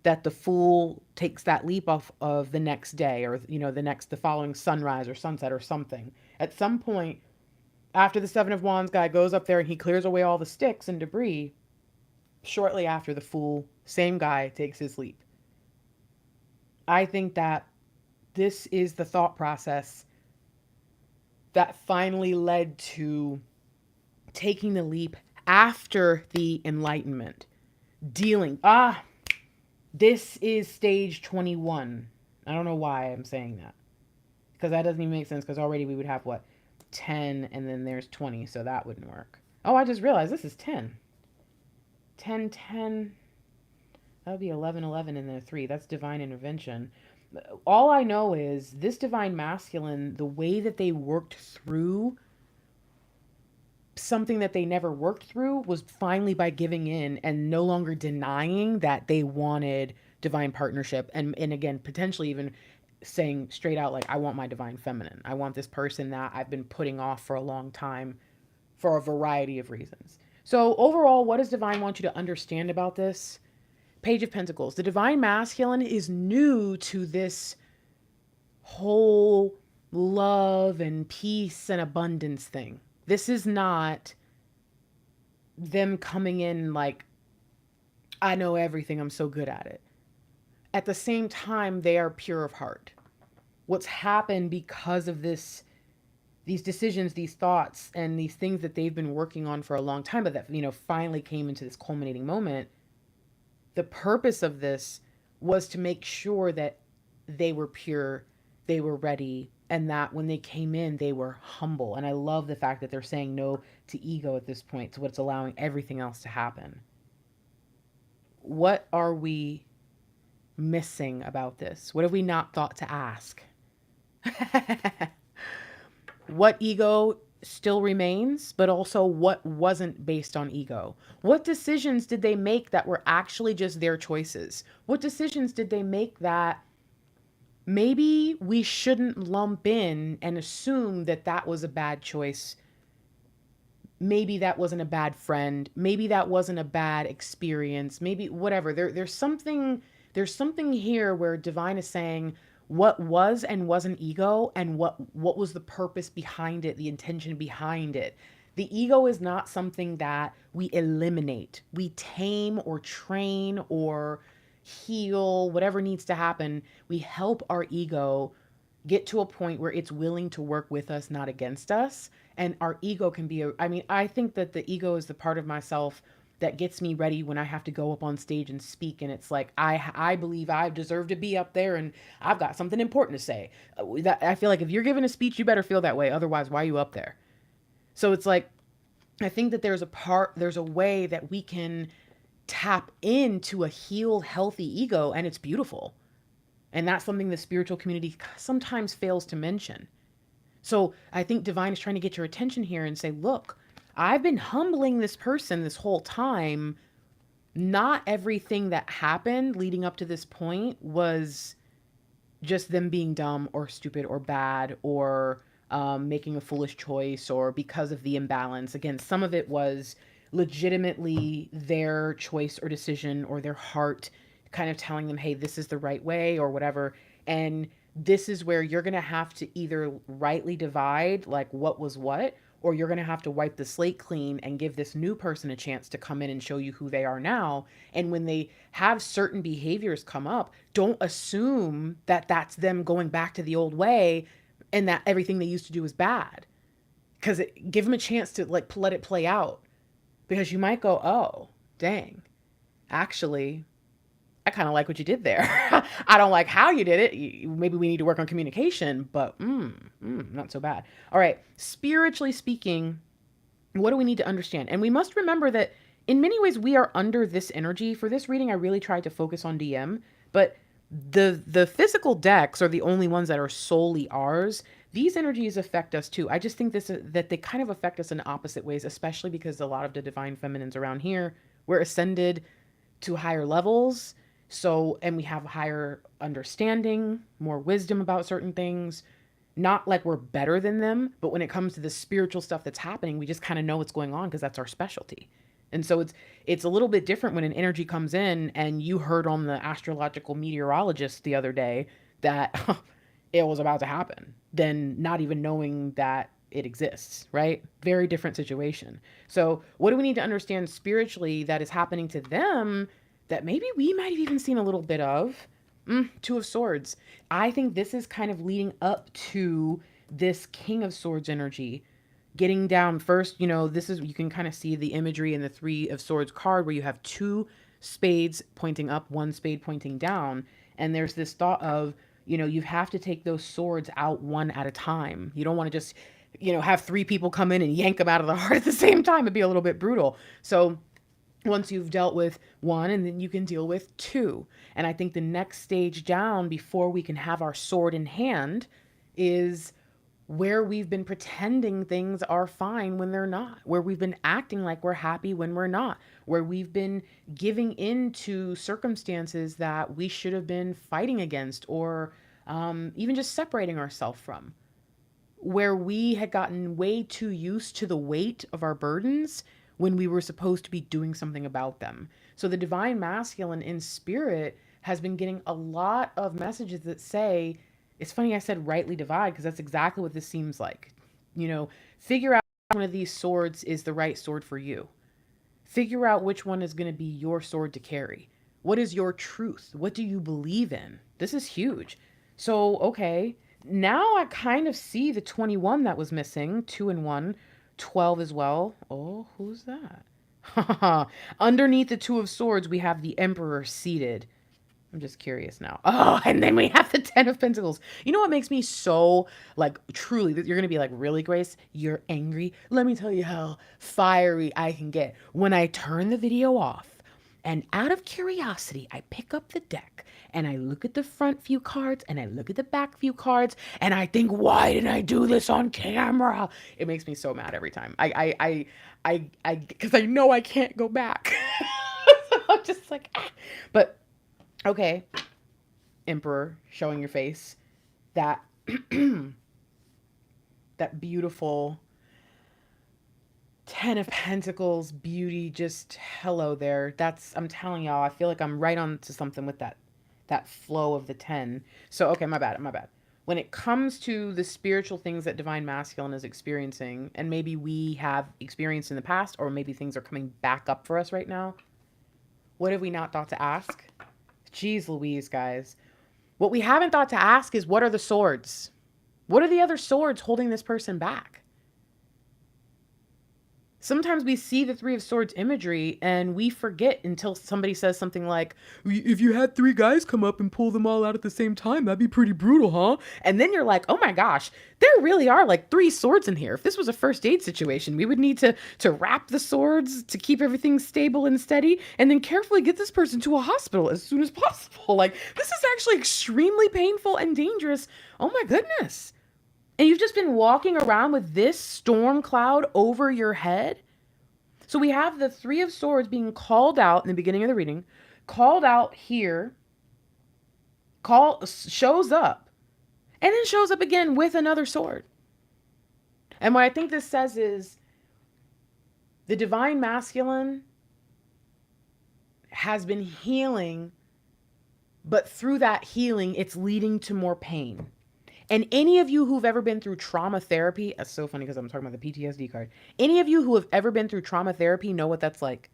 Speaker 1: that the Fool takes that leap off of the next day, or the following sunrise or sunset or something. At some point after the Seven of Wands guy goes up there and he clears away all the sticks and debris, shortly after, the Fool, same guy, takes his leap. I think that this is the thought process that finally led to taking the leap after the enlightenment. This is stage 21. I don't know why I'm saying that, because that doesn't even make sense, because already we would have 10, and then there's 20, so that wouldn't work. Oh, I just realized this is 10. 10, 10. That would be 11, 11, and then a 3. That's divine intervention. All I know is this divine masculine, the way that they worked through something that they never worked through was finally by giving in and no longer denying that they wanted divine partnership. And again, potentially even saying straight out, like, I want my divine feminine. I want this person that I've been putting off for a long time for a variety of reasons. So overall, what does divine want you to understand about this? Page of Pentacles. The divine masculine is new to this whole love and peace and abundance thing. This is not them coming in like, I know everything, I'm so good at it. At the same time, they are pure of heart. What's happened because of these decisions, these thoughts, and these things that they've been working on for a long time, but that, finally came into this culminating moment. The purpose of this was to make sure that they were pure, they were ready, and that when they came in, they were humble. And I love the fact that they're saying no to ego at this point, to what's allowing everything else to happen. What are we missing about this? What have we not thought to ask? What ego still remains, but also what wasn't based on ego? What decisions did they make that were actually just their choices? What decisions did they make that maybe we shouldn't lump in and assume that that was a bad choice? Maybe that wasn't a bad friend. Maybe that wasn't a bad experience. Maybe whatever. There's something here where divine is saying what was and wasn't ego, and what was the purpose behind it, the intention behind it. The ego is not something that we eliminate. We tame or train or heal, whatever needs to happen. We help our ego get to a point where it's willing to work with us, not against us. And our ego can be I think that the ego is the part of myself that gets me ready when I have to go up on stage and speak. And it's like, I believe I deserve to be up there and I've got something important to say. I feel like if you're giving a speech, you better feel that way. Otherwise, why are you up there? So it's like, I think that there's a way that we can tap into a healed, healthy ego, and it's beautiful. And that's something the spiritual community sometimes fails to mention. So I think divine is trying to get your attention here and say, look, I've been humbling this person this whole time. Not everything that happened leading up to this point was just them being dumb or stupid or bad or making a foolish choice or because of the imbalance. Again, some of it was legitimately their choice or decision or their heart kind of telling them, hey, this is the right way or whatever. And this is where you're going to have to either rightly divide like what was what, or you're going to have to wipe the slate clean and give this new person a chance to come in and show you who they are now. And when they have certain behaviors come up, don't assume that that's them going back to the old way and that everything they used to do is bad. Because give them a chance to like let it play out. Because you might go, oh, dang, actually, I kind of like what you did there. I don't like how you did it. Maybe we need to work on communication, but not so bad. All right. Spiritually speaking, what do we need to understand? And we must remember that in many ways we are under this energy. For this reading, I really tried to focus on DM, but the physical decks are the only ones that are solely ours. These energies affect us too. I just think that they kind of affect us in opposite ways, especially because a lot of the divine feminines around here, we're ascended to higher levels. So, and we have higher understanding, more wisdom about certain things. Not like we're better than them, but when it comes to the spiritual stuff that's happening, we just kind of know what's going on because that's our specialty. And so it's a little bit different when an energy comes in and you heard on the astrological meteorologist the other day that it was about to happen, than not even knowing that it exists, right? Very different situation. So what do we need to understand spiritually that is happening to them that maybe we might have even seen a little bit of? Two of Swords. I think this is kind of leading up to this King of Swords energy. Getting down first, this is, you can kind of see the imagery in the Three of Swords card where you have two spades pointing up, one spade pointing down. And there's this thought of, you have to take those swords out one at a time. You don't want to just, have three people come in and yank them out of the heart at the same time. It'd be a little bit brutal. So once you've dealt with one, and then you can deal with two. And I think the next stage down before we can have our sword in hand is where we've been pretending things are fine when they're not, where we've been acting like we're happy when we're not, where we've been giving into circumstances that we should have been fighting against or even just separating ourselves from, where we had gotten way too used to the weight of our burdens when we were supposed to be doing something about them. So the divine masculine in spirit has been getting a lot of messages that say, it's funny I said rightly divide, because that's exactly what this seems like. Figure out which one of these swords is the right sword for you. Figure out which one is going to be your sword to carry. What is your truth? What do you believe in? This is huge. So, okay, now I kind of see the 21 that was missing, 2 and 1, 12 as well. Oh, who's that? Underneath the Two of Swords, we have the Emperor seated. I'm just curious now. Oh, and then we have the Ten of Pentacles. You know what makes me so, like, truly, you're going to be like, really, Grace? You're angry? Let me tell you how fiery I can get. When I turn the video off and out of curiosity, I pick up the deck and I look at the front few cards and I look at the back few cards and I think, why didn't I do this on camera? It makes me so mad every time. Because I know I can't go back. So I'm just like, ah. But okay, Emperor, showing your face. That that beautiful Ten of Pentacles beauty, just hello there. That's, I'm telling y'all, I feel like I'm right on to something with that flow of the 10. So okay, my bad. When it comes to the spiritual things that Divine Masculine is experiencing, and maybe we have experienced in the past, or maybe things are coming back up for us right now, what have we not thought to ask? Jeez Louise, guys. What we haven't thought to ask is, what are the swords? What are the other swords holding this person back? Sometimes we see the Three of Swords imagery and we forget until somebody says something like, if you had 3 guys come up and pull them all out at the same time, that'd be pretty brutal, huh? And then you're like, oh my gosh, there really are like 3 swords in here. If this was a first aid situation, we would need to wrap the swords to keep everything stable and steady and then carefully get this person to a hospital as soon as possible. Like, this is actually extremely painful and dangerous. Oh my goodness. And you've just been walking around with this storm cloud over your head. So we have the Three of Swords being called out in the beginning of the reading, called out here, shows up, and then shows up again with another sword. And what I think this says is the Divine Masculine has been healing, but through that healing, it's leading to more pain. And any of you who've ever been through trauma therapy, that's so funny because I'm talking about the PTSD card. Any of you who have ever been through trauma therapy know what that's like.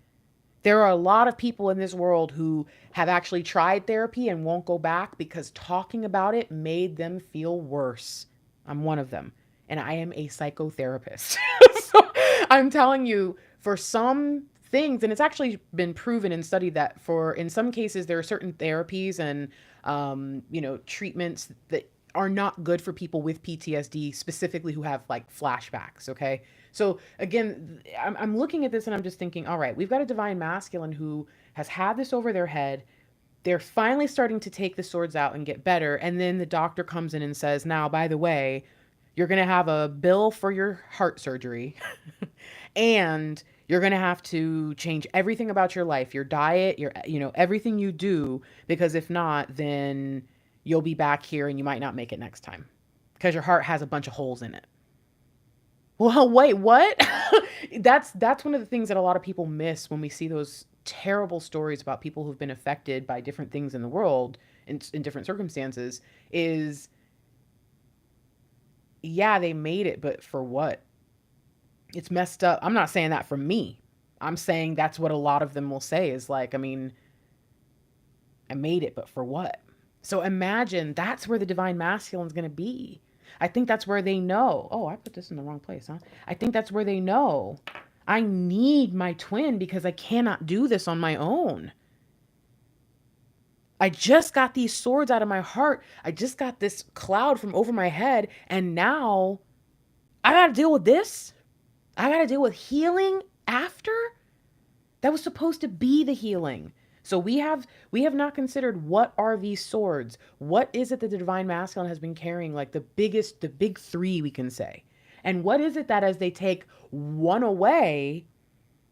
Speaker 1: There are a lot of people in this world who have actually tried therapy and won't go back because talking about it made them feel worse. I'm one of them. And I am a psychotherapist. So I'm telling you, for some things, and it's actually been proven and studied that in some cases, there are certain therapies and, treatments that are not good for people with PTSD, specifically who have like flashbacks. Okay. So again, I'm looking at this and I'm just thinking, all right, we've got a Divine Masculine who has had this over their head. They're finally starting to take the swords out and get better. And then the doctor comes in and says, now, by the way, you're going to have a bill for your heart surgery and you're going to have to change everything about your life, your diet, everything you do, because if not, then you'll be back here and you might not make it next time because your heart has a bunch of holes in it. Well, wait, what? That's one of the things that a lot of people miss when we see those terrible stories about people who've been affected by different things in the world in different circumstances is, yeah, they made it, but for what? It's messed up. I'm not saying that from me. I'm saying that's what a lot of them will say is like, I mean, I made it, but for what? So imagine that's where the Divine Masculine is going to be. I think that's where they know. Oh, I put this in the wrong place, huh? I think that's where they know. I need my twin because I cannot do this on my own. I just got these swords out of my heart. I just got this cloud from over my head. And now I got to deal with this. I got to deal with healing after. That was supposed to be the healing. So we have not considered, what are these swords? What is it that the Divine Masculine has been carrying? Like the big 3 we can say. And what is it that as they take one away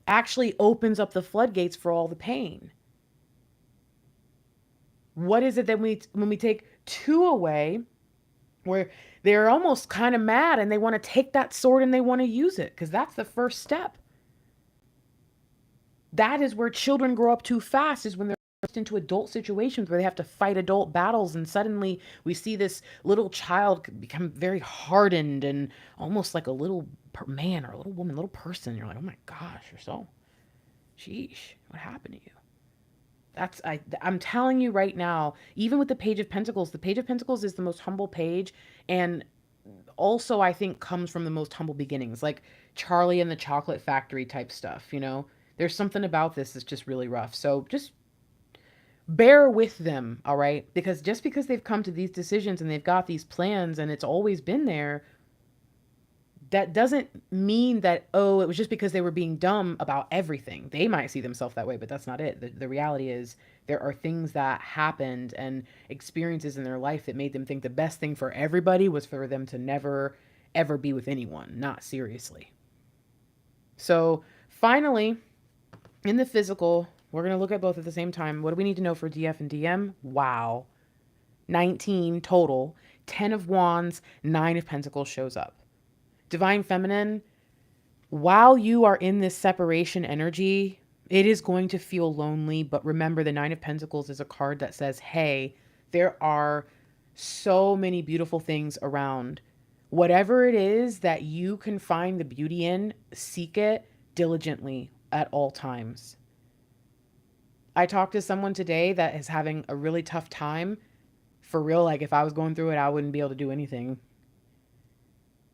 Speaker 1: actually opens up the floodgates for all the pain? What is it that when we take 2 away, where they're almost kind of mad and they want to take that sword and they want to use it? Because that's the first step. That is where children grow up too fast, is when they're forced into adult situations where they have to fight adult battles. And suddenly we see this little child become very hardened and almost like a little man or a little woman, little person. You're like, oh my gosh, you're so, sheesh, what happened to you? I'm telling you right now, even with the Page of Pentacles is the most humble page. And also I think comes from the most humble beginnings, like Charlie and the Chocolate Factory type stuff, There's something about this that's just really rough. So just Bear with them, all right? Because just because they've come to these decisions and they've got these plans and it's always been there, that doesn't mean that, oh, it was just because they were being dumb about everything. They might see themselves that way, but that's not it. The reality is there are things that happened and experiences in their life that made them think the best thing for everybody was for them to never, ever be with anyone, not seriously. So finally, in the physical, we're going to look at both at the same time. What do we need to know for DF and DM? Wow. 19 total. 10 of Wands, 9 of Pentacles shows up. Divine Feminine, while you are in this separation energy, it is going to feel lonely. But remember, the 9 of Pentacles is a card that says, hey, there are so many beautiful things around. Whatever it is that you can find the beauty in, seek it diligently at all times. I talked to someone today that is having a really tough time. For real, like if I was going through it, I wouldn't be able to do anything.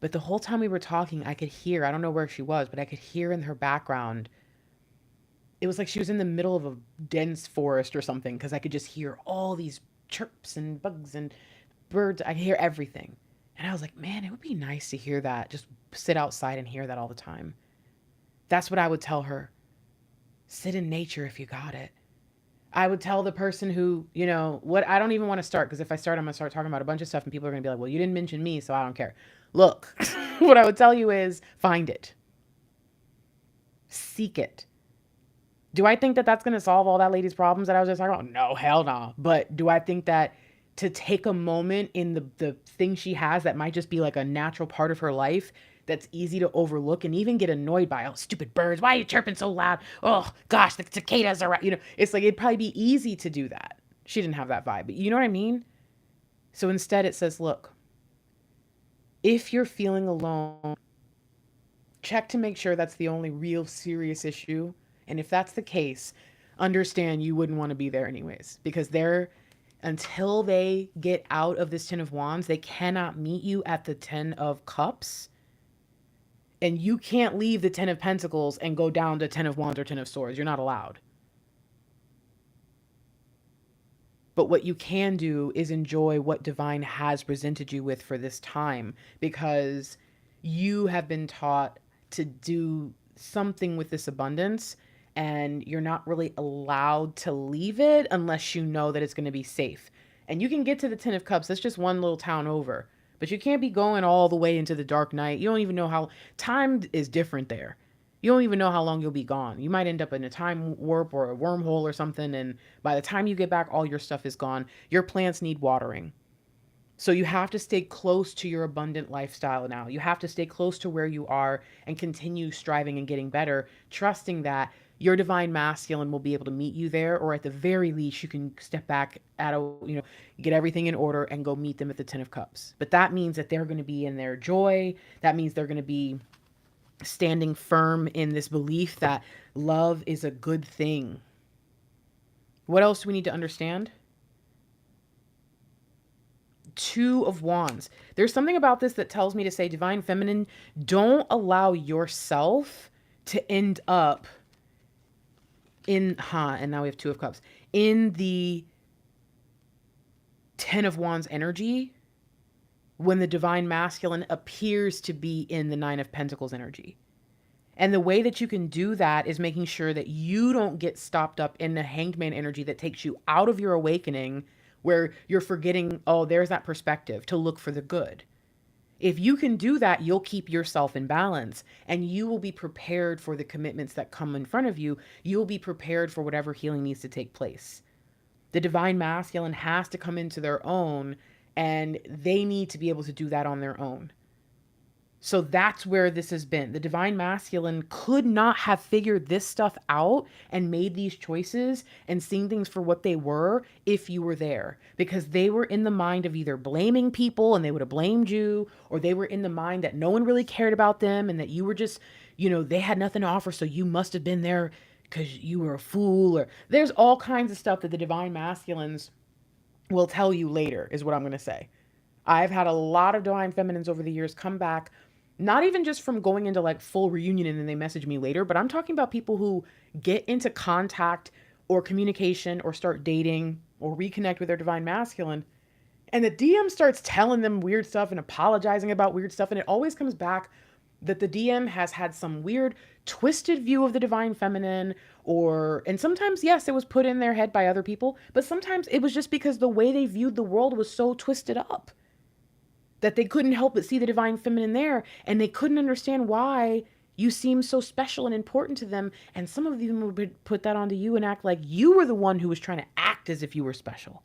Speaker 1: But the whole time we were talking, I could hear, I don't know where she was, but I could hear in her background. It was like she was in the middle of a dense forest or something, because I could just hear all these chirps and bugs and birds. I could hear everything. And I was like, man, it would be nice to hear that. Just sit outside and hear that all the time. That's what I would tell her. Sit in nature if you got it. I would tell the person who, what, I don't even want to start, because if I start, I'm going to start talking about a bunch of stuff and people are going to be like, well, you didn't mention me, so I don't care. Look, what I would tell you is find it. Seek it. Do I think that that's going to solve all that lady's problems that I was just talking about? No, hell no. But do I think that to take a moment in the thing she has that might just be like a natural part of her life that's easy to overlook and even get annoyed by, oh, stupid birds, why are you chirping so loud? Oh, gosh, the cicadas are right. It's like it'd probably be easy to do that. She didn't have that vibe, but you know what I mean? So instead it says, look, if you're feeling alone, check to make sure that's the only real serious issue. And if that's the case, understand you wouldn't want to be there anyways, because until they get out of this 10 of Wands, they cannot meet you at the 10 of Cups. And you can't leave the 10 of Pentacles and go down to 10 of Wands or 10 of Swords. You're not allowed. But what you can do is enjoy what Divine has presented you with for this time, because you have been taught to do something with this abundance, and you're not really allowed to leave it unless you know that it's going to be safe. And you can get to the 10 of Cups. That's just one little town over. But you can't be going all the way into the dark night. You don't even know how time is different there. You don't even know how long you'll be gone. You might end up in a time warp or a wormhole or something. And by the time you get back, all your stuff is gone. Your plants need watering. So you have to stay close to your abundant lifestyle now. You have to stay close to where you are and continue striving and getting better, trusting that your divine masculine will be able to meet you there, or at the very least, you can step back get everything in order and go meet them at the 10 of Cups. But that means that they're going to be in their joy. That means they're going to be standing firm in this belief that love is a good thing. What else do we need to understand? 2 of Wands. There's something about this that tells me to say, Divine Feminine, don't allow yourself to end up and now we have 2 of Cups, in the 10 of Wands energy when the divine masculine appears to be in the 9 of Pentacles energy. And the way that you can do that is making sure that you don't get stopped up in the Hanged Man energy that takes you out of your awakening, where you're forgetting, oh, there's that perspective to look for the good. If you can do that, you'll keep yourself in balance, and you will be prepared for the commitments that come in front of you. You'll be prepared for whatever healing needs to take place. The divine masculine has to come into their own, and they need to be able to do that on their own. So that's where this has been. The divine masculine could not have figured this stuff out and made these choices and seen things for what they were if you were there, because they were in the mind of either blaming people and they would have blamed you, or they were in the mind that no one really cared about them and that you were just, they had nothing to offer. So you must have been there because you were a fool, or there's all kinds of stuff that the divine masculines will tell you later, is what I'm going to say. I've had a lot of divine feminines over the years come back, not even just from going into like full reunion and then they message me later, but I'm talking about people who get into contact or communication or start dating or reconnect with their divine masculine, and the DM starts telling them weird stuff and apologizing about weird stuff, and it always comes back that the DM has had some weird twisted view of the divine feminine, or and sometimes yes, it was put in their head by other people, but sometimes it was just because the way they viewed the world was so twisted up that they couldn't help but see the divine feminine there, and they couldn't understand why you seem so special and important to them, and some of them would put that onto you and act like you were the one who was trying to act as if you were special.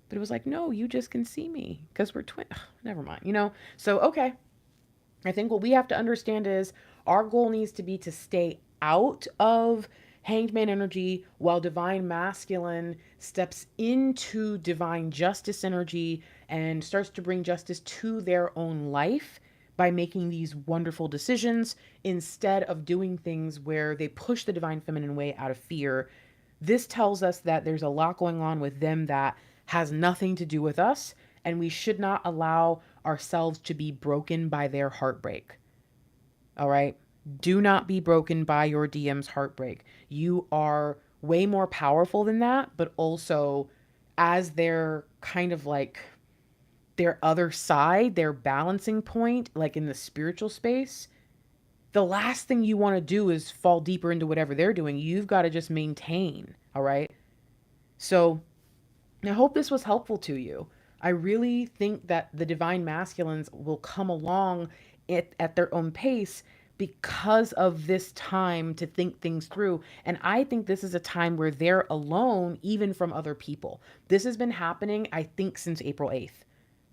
Speaker 1: But it was like, no, you just can see me because we're twin. Never mind, So, okay. I think what we have to understand is our goal needs to be to stay out of hanged man energy while divine masculine steps into divine justice energy and starts to bring justice to their own life by making these wonderful decisions instead of doing things where they push the divine feminine away out of fear. This tells us that there's a lot going on with them that has nothing to do with us, and we should not allow ourselves to be broken by their heartbreak. All right? Do not be broken by your DM's heartbreak. You are way more powerful than that, but also as their kind of like their other side, their balancing point, like in the spiritual space, the last thing you want to do is fall deeper into whatever they're doing. You've got to just maintain. All right? So I hope this was helpful to you. I really think that the divine masculines will come along at their own pace because of this time to think things through. And I think this is a time where they're alone, even from other people. This has been happening, I think, since April 8th.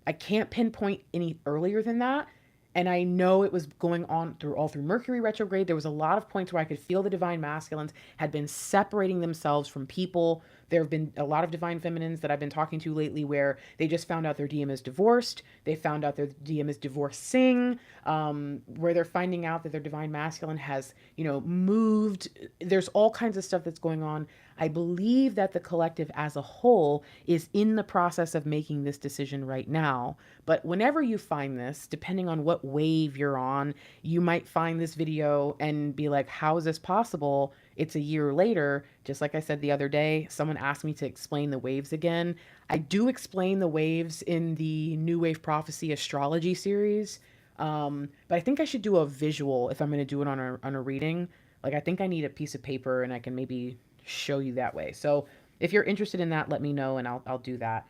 Speaker 1: I can't pinpoint any earlier than that. And I know it was going on all through Mercury retrograde. There was a lot of points where I could feel the divine masculines had been separating themselves from people. There have been a lot of divine feminines that I've been talking to lately where they just found out their DM is divorced. They found out their DM is divorcing, where they're finding out that their divine masculine has, moved. There's all kinds of stuff that's going on. I believe that the collective as a whole is in the process of making this decision right now. But whenever you find this, depending on what wave you're on, you might find this video and be like, how is this possible? It's a year later. Just like I said the other day, someone asked me to explain the waves again. I do explain the waves in the New Wave Prophecy astrology series. But I think I should do a visual if I'm going to do it on a reading. Like, I think I need a piece of paper and I can maybe show you that way. So if you're interested in that, let me know and I'll do that.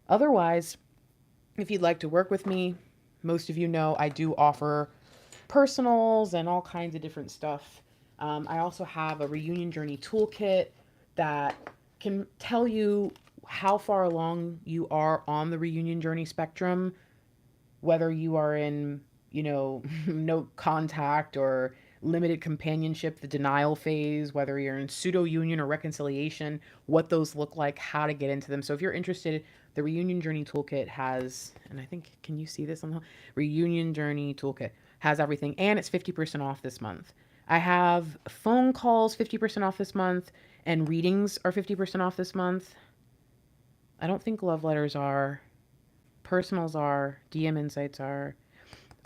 Speaker 1: Otherwise, if you'd like to work with me, most of you know I do offer personals and all kinds of different stuff. I also have a reunion journey toolkit that can tell you how far along you are on the reunion journey spectrum, whether you are in, no contact or limited companionship, the denial phase, whether you're in pseudo union or reconciliation, what those look like, how to get into them. So if you're interested, the reunion journey toolkit has, and I think, can you see this on the reunion journey toolkit has everything, and it's 50% off this month. I have phone calls 50% off this month, and readings are 50% off this month. I don't think love letters are. Personals are. DM insights are.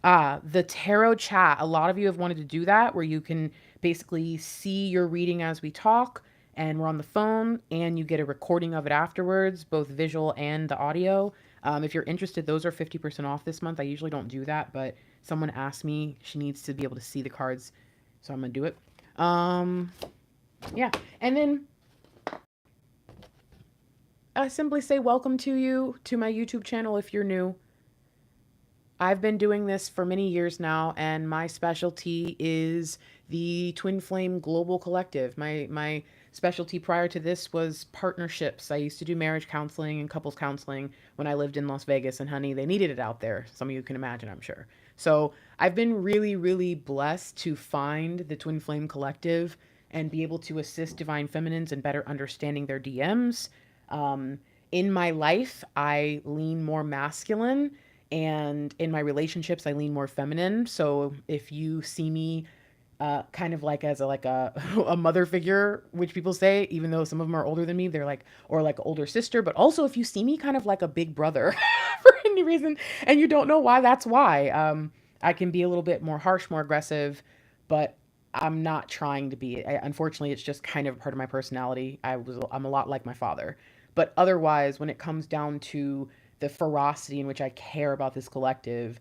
Speaker 1: The tarot chat. A lot of you have wanted to do that, where you can basically see your reading as we talk, and we're on the phone, and you get a recording of it afterwards, both visual and the audio. If you're interested, those are 50% off this month. I usually don't do that, but someone asked me, she needs to be able to see the cards, so I'm gonna do it. Yeah, and then I simply say welcome to you to my YouTube channel if you're new. I've been doing this for many years now, and my specialty is the Twin Flame Global Collective. My specialty prior to this was partnerships. I used to do marriage counseling and couples counseling when I lived in Las Vegas, and honey, they needed it out there. Some of you can imagine, I'm sure. So I've been really, really blessed to find the Twin Flame Collective and be able to assist divine feminines in better understanding their DMs. In my life, I lean more masculine, and in my relationships, I lean more feminine. So if you see me kind of like as a mother figure, which people say, even though some of them are older than me, they're like, or like older sister, but also if you see me kind of like a big brother for any reason, and you don't know why, that's why. I can be a little bit more harsh, more aggressive, but I'm not trying to be. Unfortunately, it's just kind of part of my personality. I'm a lot like my father. But otherwise, when it comes down to the ferocity in which I care about this collective,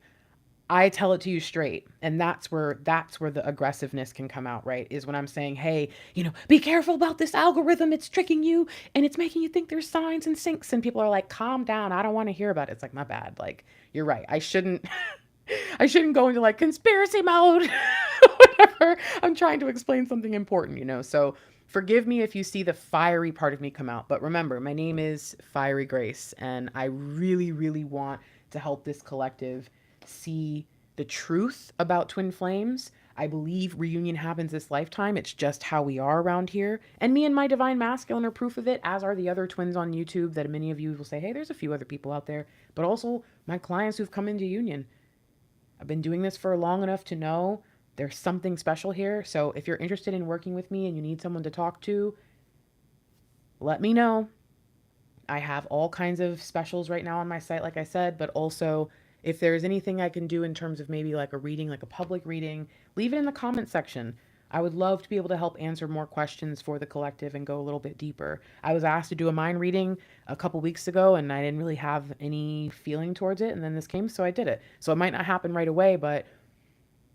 Speaker 1: I tell it to you straight. And that's where the aggressiveness can come out, right? Is when I'm saying, "Hey, be careful about this algorithm. It's tricking you and it's making you think there's signs and sinks." And people are like, "Calm down. I don't want to hear about it." It's like, "My bad. Like, you're right. I shouldn't go into like conspiracy mode." Whatever. I'm trying to explain something important. So forgive me if you see the fiery part of me come out. But remember, my name is Fiery Grace, and I really, really want to help this collective see the truth about twin flames. I believe reunion happens this lifetime. It's just how we are around here. And me and my divine masculine are proof of it, as are the other twins on YouTube that many of you will say, hey, there's a few other people out there. But also my clients who've come into union. I've been doing this for long enough to know there's something special here. So if you're interested in working with me and you need someone to talk to, let me know. I have all kinds of specials right now on my site, like I said, but also if there's anything I can do in terms of maybe like a reading, like a public reading, leave it in the comment section. I would love to be able to help answer more questions for the collective and go a little bit deeper. I was asked to do a mind reading a couple weeks ago and I didn't really have any feeling towards it. And then this came, so I did it. So it might not happen right away, but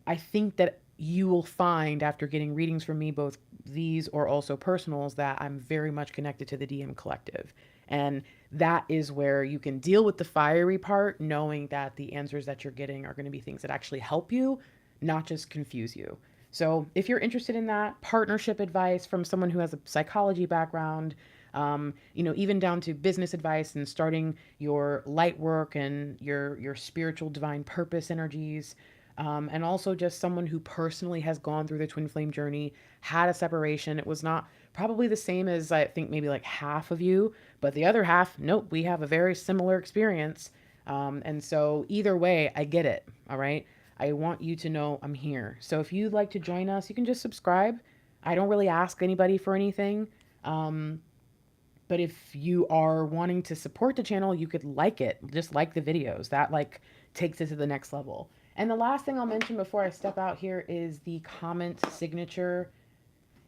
Speaker 1: I think that you will find after getting readings from me, both these or also personals, that I'm very much connected to the DM collective. And that is where you can deal with the fiery part, knowing that the answers that you're getting are going to be things that actually help you, not just confuse you. So if you're interested in that, partnership advice from someone who has a psychology background, even down to business advice and starting your light work and your spiritual divine purpose energies, and also just someone who personally has gone through the twin flame journey, had a separation. It was not probably the same as I think maybe like half of you, but the other half, nope, we have a very similar experience. And so either way, I get it. All right. I want you to know I'm here. So if you'd like to join us, you can just subscribe. I don't really ask anybody for anything. But if you are wanting to support the channel, you could like it. Just like the videos. That like takes it to the next level. And the last thing I'll mention before I step out here is the comment signature.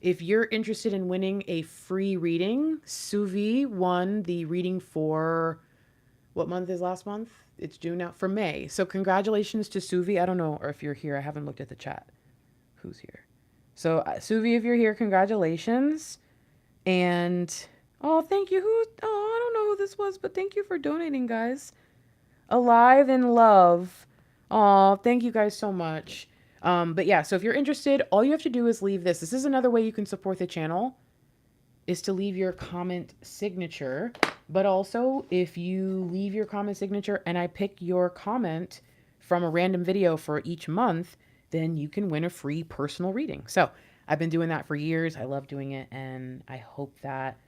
Speaker 1: If you're interested in winning a free reading, Suvi won the reading for what month is last month? It's June now, for May. So congratulations to Suvi. I don't know or if you're here. I haven't looked at the chat. Who's here? So Suvi, if you're here, congratulations. And oh, thank you. I don't know who this was, but thank you for donating, guys. Alive in Love. Oh, thank you guys so much. But yeah, so if you're interested, all you have to do is leave this. This is another way you can support the channel, is to leave your comment signature. But also, if you leave your comment signature and I pick your comment from a random video for each month, then you can win a free personal reading. So I've been doing that for years. I love doing it, and I hope that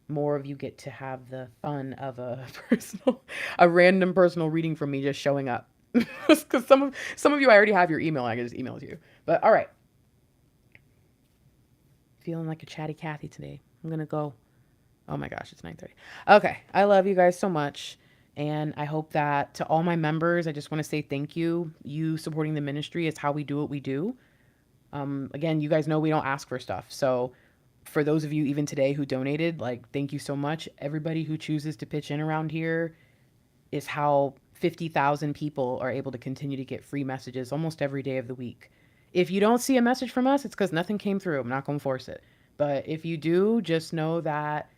Speaker 1: more of you get to have the fun of a random personal reading from me just showing up. Because some of you, I already have your email. I can just email it to you. But all right, feeling like a chatty Cathy today. I'm gonna go. Oh my gosh, it's 9:30. Okay, I love you guys so much, and I hope that to all my members, I just want to say thank you. You supporting the ministry is how we do what we do. Again, you guys know we don't ask for stuff, so for those of you even today who donated, like, thank you so much. Everybody who chooses to pitch in around here is how 50,000 people are able to continue to get free messages almost every day of the week. If you don't see a message from us, it's because nothing came through. I'm not going to force it. But if you do, just know that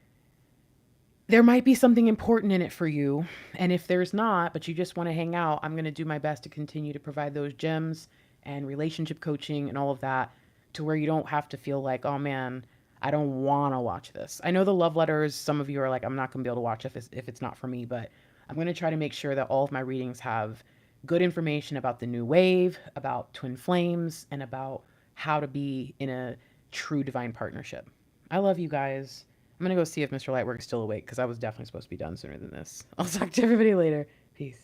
Speaker 1: there might be something important in it for you. And if there's not, but you just want to hang out, I'm going to do my best to continue to provide those gems and relationship coaching and all of that, to where you don't have to feel like, oh man, I don't want to watch this. I know the love letters, some of you are like, I'm not going to be able to watch if it's not for me, but I'm going to try to make sure that all of my readings have good information about the new wave, about twin flames, and about how to be in a true divine partnership. I love you guys. I'm going to go see if Mr. Lightwork is still awake, because I was definitely supposed to be done sooner than this. I'll talk to everybody later. Peace.